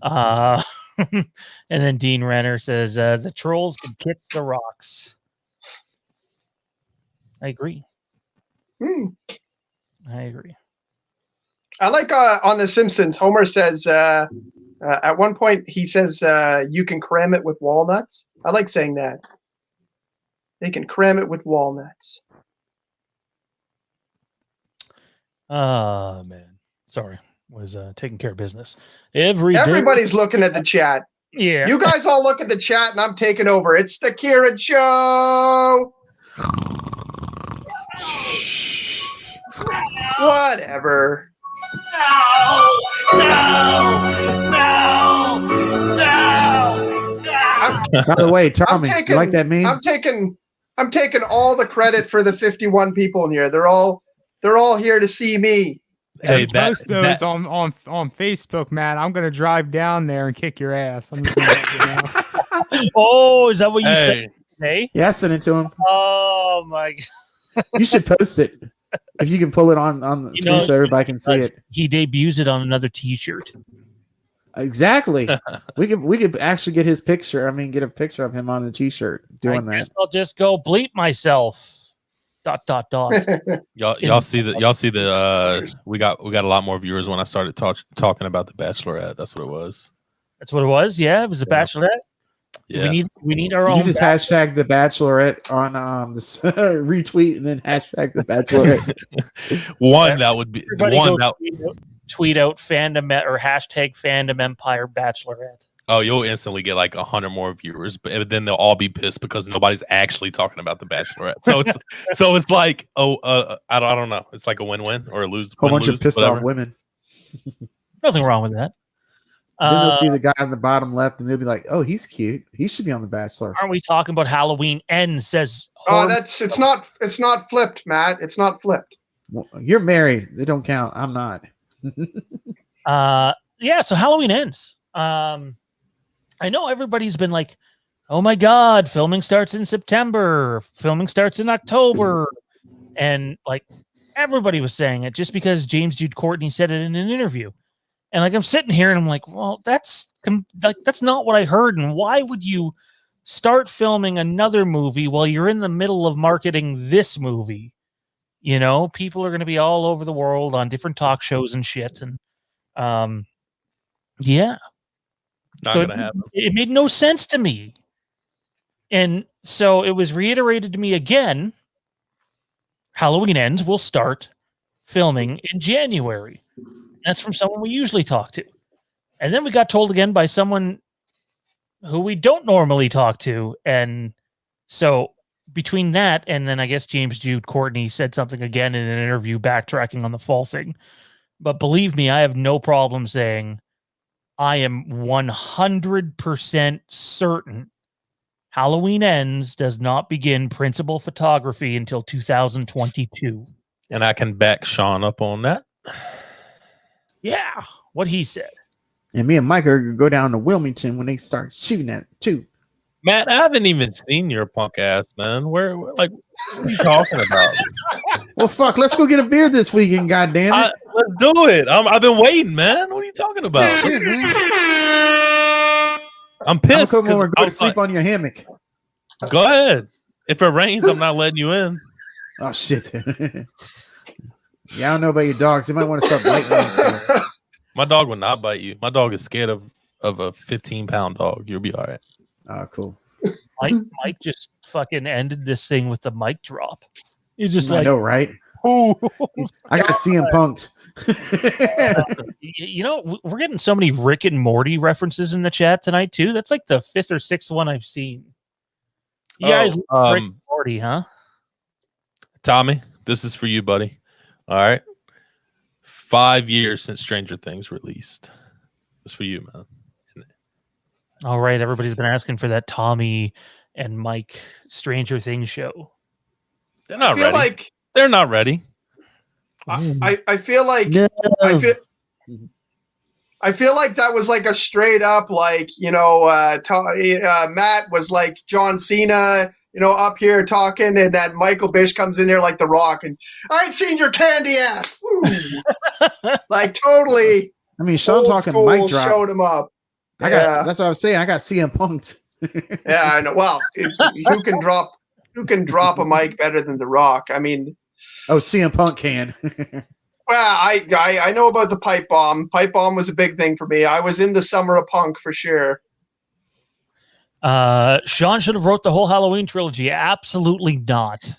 And then Dean Renner says, the trolls can kick the rocks. I agree. I agree. I like on The Simpsons, Homer says, at one point, he says, you can cram it with walnuts. I like saying that. They can cram it with walnuts. Man. Sorry. Was taking care of business. Everybody's looking at the chat. Yeah. You guys all look at the chat, and I'm taking over. It's the Kieran Show. Whatever. No. By the way, Tommy, you like that meme? I'm taking all the credit for the 51 people in here. They're all here to see me. Hey, post those on Facebook, man. I'm gonna drive down there and kick your ass. I'm just gonna let you know. Oh, is that what you said? Hey? Yeah, I sent it to him. Oh my God. You should post it if you can pull it on the screen so everybody can see it. He debuts it on another T-shirt. Exactly. we could actually get his picture. I mean, get a picture of him on the T-shirt doing that. I'll just go bleep myself. Y'all see the we got a lot more viewers when I started talking about the Bachelorette. That's what it was. That's what it was. Yeah, it was the Bachelorette. Yeah. We need our Did own. you just hashtag the Bachelorette on this retweet and then hashtag the Bachelorette? That would be Everybody one. Tweet out fandom or hashtag Fandom Empire Bachelorette. Oh, you'll instantly get like 100 more viewers, but then they'll all be pissed because nobody's actually talking about the Bachelorette. So it's like, I don't know. It's like a win-win or a lose. Whole bunch of pissed off women. Nothing wrong with that. Then they'll see the guy on the bottom left, and they'll be like, "Oh, he's cute. He should be on The Bachelor." Aren't we talking about Halloween Ends? Says it's not flipped, Matt. It's not flipped. Well, you're married. They don't count. I'm not. Yeah. So Halloween Ends. I know everybody's been like, "Oh my God, filming starts in September. Filming starts in October," and like everybody was saying it just because James Jude Courtney said it in an interview. And like I'm sitting here and I'm like, well, that's not what I heard. And why would you start filming another movie while you're in the middle of marketing this movie? You know, people are going to be all over the world on different talk shows and shit. And yeah, not so gonna happen. It made no sense to me. And so it was reiterated to me again. Halloween Ends will start filming in January. That's from someone we usually talk to. And then we got told again by someone who we don't normally talk to. And so between that and then I guess James Jude Courtney said something again in an interview backtracking on the fall thing. But believe me, I have no problem saying I am 100% certain Halloween Ends does not begin principal photography until 2022. And I can back Sean up on that. Yeah, what he said. And me and Mike are going to go down to Wilmington when they start shooting at it too. Matt, I haven't even seen your punk ass, man. Where what are you talking about? Well, fuck, let's go get a beer this weekend, goddamn it. Let's do it. I've been waiting, man. What are you talking about? Shit, man. I'm pissed. I'm come over and go to sleep on your hammock. Go ahead. If it rains, I'm not letting you in. Oh, shit. Yeah, I don't know about your dogs. They might want to start biting. My dog would not bite you. My dog is scared of a 15-pound dog. You'll be all right. Oh, cool. Mike just fucking ended this thing with the mic drop. You just I know, right? Ooh. I got to see him punked. You know, we're getting so many Rick and Morty references in the chat tonight too. That's like the 5th or 6th one I've seen. You guys like Rick and Morty, huh? Tommy, this is for you, buddy. All right. 5 years since Stranger Things released. It's for you, man. All right. Everybody's been asking for that Tommy and Mike Stranger Things show. They're not ready. They're not ready. I feel like No. I feel like that was like a straight up like, Matt was like John Cena, up here talking, and then Michael Bish comes in there like The Rock, and I ain't seen your candy ass. Like totally. I mean, Sean talking mic drop. Showed him up. That's what I was saying. I got CM punked. Yeah, I know. Well, who can drop a mic better than The Rock? I mean, CM Punk can. Well, I know about the pipe bomb. Pipe bomb was a big thing for me. I was in the summer of punk for sure. Sean should have wrote the whole Halloween trilogy. Absolutely not.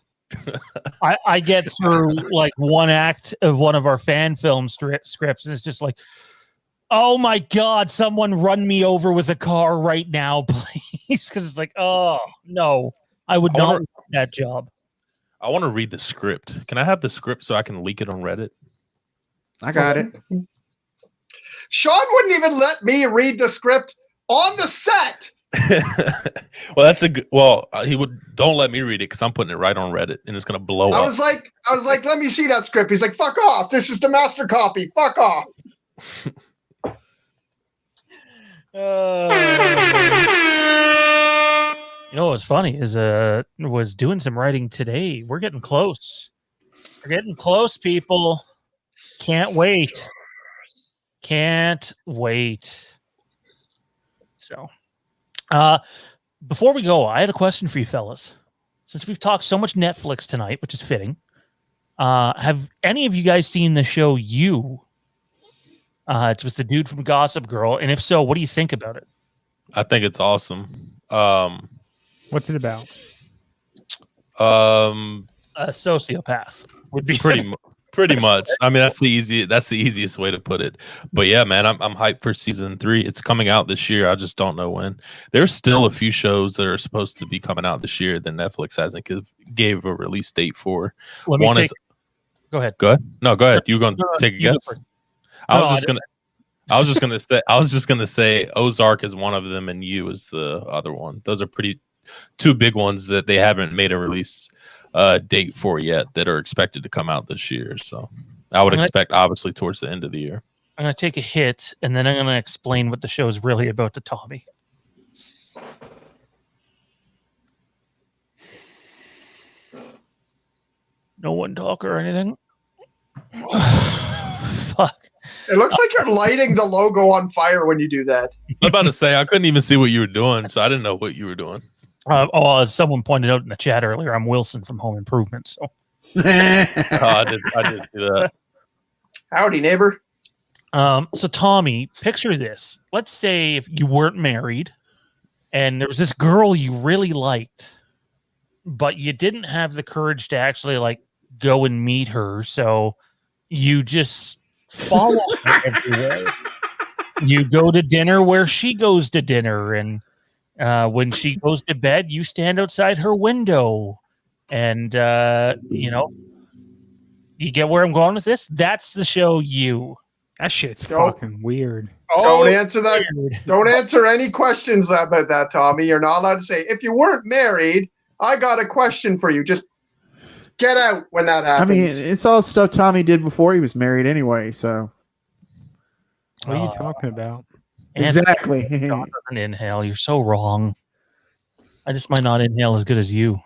I get through like one act of one of our fan film scripts, and it's just like, oh my God, someone run me over with a car right now, please. Because it's like, oh no, I would not want that job. I want to read the script. Can I have the script so I can leak it on Reddit? I got it. Sean wouldn't even let me read the script on the set. Well, that's a good. Well, he would. Don't let me read it because I'm putting it right on Reddit and it's gonna blow up. I was like, let me see that script. He's like, fuck off. This is the master copy. Fuck off. You know what's funny is was doing some writing today. We're getting close. We're getting close, people. Can't wait. Can't wait. So, before we go, I had a question for you fellas. since we've talked so much Netflix tonight, which is fitting, have any of you guys seen the show You? It's with the dude from Gossip Girl, and if so, what do you think about it? I think it's awesome. What's it about? A sociopath would be pretty much. I mean, that's the easiest way to put it. But yeah, man, I'm hyped for season 3. It's coming out this year. I just don't know when. There's still a few shows that are supposed to be coming out this year that Netflix hasn't gave a release date for. Go ahead. No, go ahead. You're going to take a guess. I was just gonna say Ozark is one of them, and You is the other one. Those are two big ones that they haven't made a release date for yet that are expected to come out this year. So I would expect obviously towards the end of the year. I'm gonna take a hit, and then I'm gonna explain what the show is really about to Tommy. No one talk or anything. Fuck. It looks like you're lighting the logo on fire when you do that. I'm about to say I couldn't even see what you were doing, so I didn't know what you were doing. As someone pointed out in the chat earlier, I'm Wilson from Home Improvement. So I did see that. Howdy, neighbor. So Tommy, picture this. Let's say if you weren't married, and there was this girl you really liked, but you didn't have the courage to actually go and meet her, so you just follow her everywhere. You go to dinner where she goes to dinner, and when she goes to bed, you stand outside her window, and you get where I'm going with this. That's the show You. That shit's fucking weird. Don't answer that. Don't answer any questions about that, Tommy. You're not allowed to say, if you weren't married, I got a question for you. Just get out when that happens. I mean, it's all stuff Tommy did before he was married anyway, so. What are you talking about? Exactly. An inhale. You're so wrong. I just might not inhale as good as you.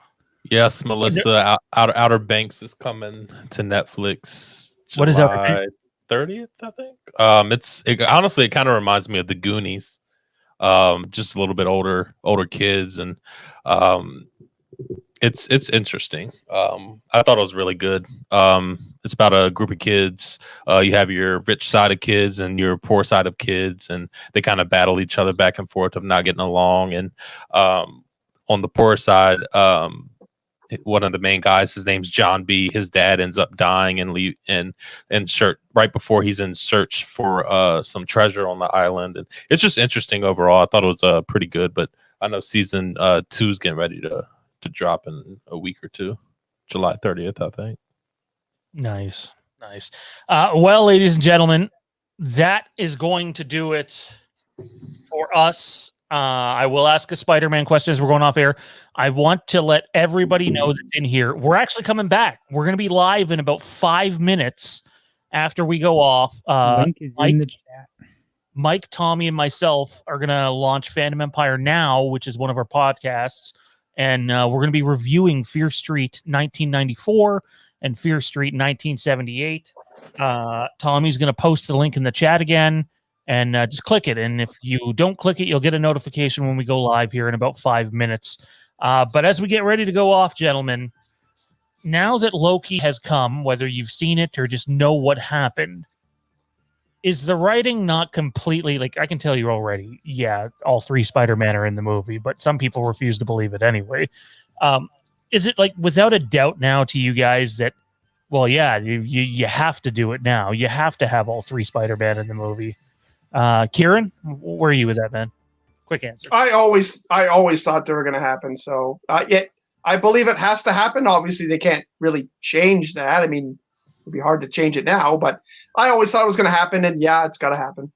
Yes, Melissa. Outer Banks is coming to Netflix. What is July 30th? I think. Honestly, it kind of reminds me of the Goonies. Just a little bit older kids, and it's interesting. I thought it was really good. It's about a group of kids. You have your rich side of kids and your poor side of kids, and they kind of battle each other back and forth of not getting along. And on the poor side, one of the main guys, his name's John B. His dad ends up dying right before he's in search for some treasure on the island. And it's just interesting overall. I thought it was pretty good, but I know season 2 is getting ready to drop in a week or two. July 30th, I think. Nice. Well, ladies and gentlemen, that is going to do it for us. I will ask a Spider-Man question as we're going off air. I want to let everybody know that's in here. We're actually coming back. We're going to be live in about 5 minutes after we go off. Link is in the chat. Mike, Tommy, and myself are going to launch Fandom Empire Now, which is one of our podcasts. And we're going to be reviewing Fear Street 1994 and Fear Street 1978. Tommy's going to post the link in the chat again, and just click it. And if you don't click it, you'll get a notification when we go live here in about 5 minutes. But as we get ready to go off, gentlemen, now that Loki has come, whether you've seen it or just know what happened, is the writing not completely, I can tell you already, yeah, all 3 Spider-Man are in the movie, but some people refuse to believe it anyway. Is it without a doubt now to you guys that, well, yeah, you have to do it now. You have to have all 3 Spider-Man in the movie. Kieran, where are you with that, man? Quick answer. I always thought they were going to happen. So I believe it has to happen. Obviously, they can't really change that. I mean, it'd be hard to change it now, but I always thought it was going to happen, and yeah, it's got to happen.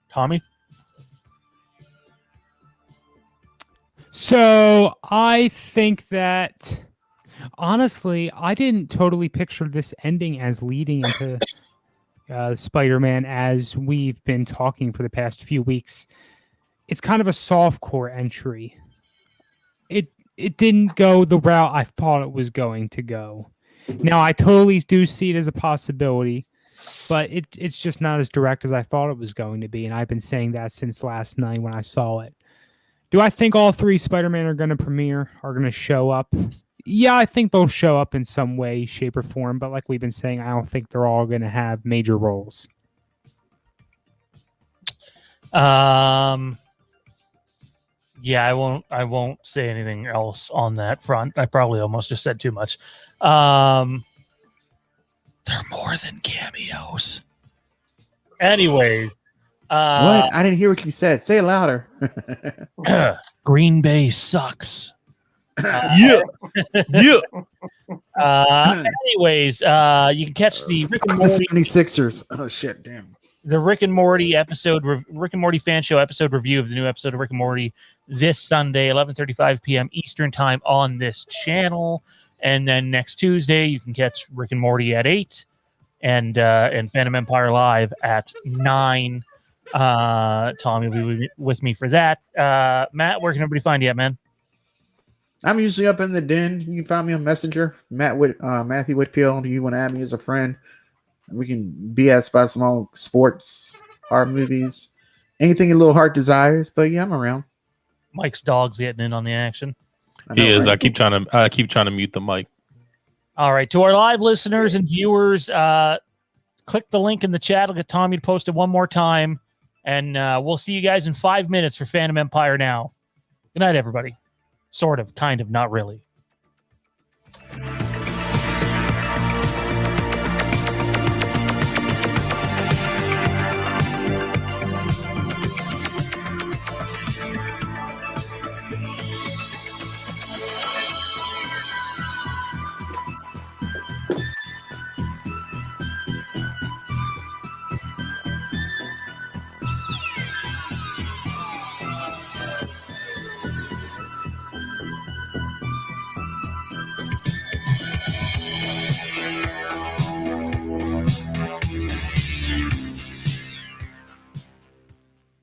Tommy? So I think that, honestly, I didn't totally picture this ending as leading into Spider-Man as we've been talking for the past few weeks. It's kind of a softcore entry. It didn't go the route I thought it was going to go. Now, I totally do see it as a possibility, but it's just not as direct as I thought it was going to be, and I've been saying that since last night when I saw it. Do I think all 3 Spider-Man are going to premiere, are going to show up? Yeah, I think they'll show up in some way, shape, or form. But like we've been saying, I don't think they're all going to have major roles. Yeah, I won't say anything else on that front. I probably almost just said too much. They're more than cameos. Anyways. What? I didn't hear what you said. Say it louder. Green Bay sucks. Yeah. Anyways, you can catch the Rick and Morty 76ers. Oh shit, damn. The Rick and Morty episode, Rick and Morty fan show episode review of the new episode of Rick and Morty this Sunday, 11:35 p.m. Eastern time on this channel. And then next Tuesday, you can catch Rick and Morty at 8 and Fandom Empire Live at 9. Tommy will be with me for that. Matt, where can everybody find you at, man? I'm usually up in the den. You can find me on Messenger, Matthew Whitfield. You want to add me as a friend? We can BS about some old sports, art, movies, anything a little heart desires. But yeah, I'm around. Mike's dog's getting in on the action. He is. Right? I keep trying to mute the mic. All right, to our live listeners and viewers, click the link in the chat. I'll get Tommy to post it one more time, and we'll see you guys in 5 minutes for Fandom Empire now. Good night, everybody. Sort of, kind of, not really.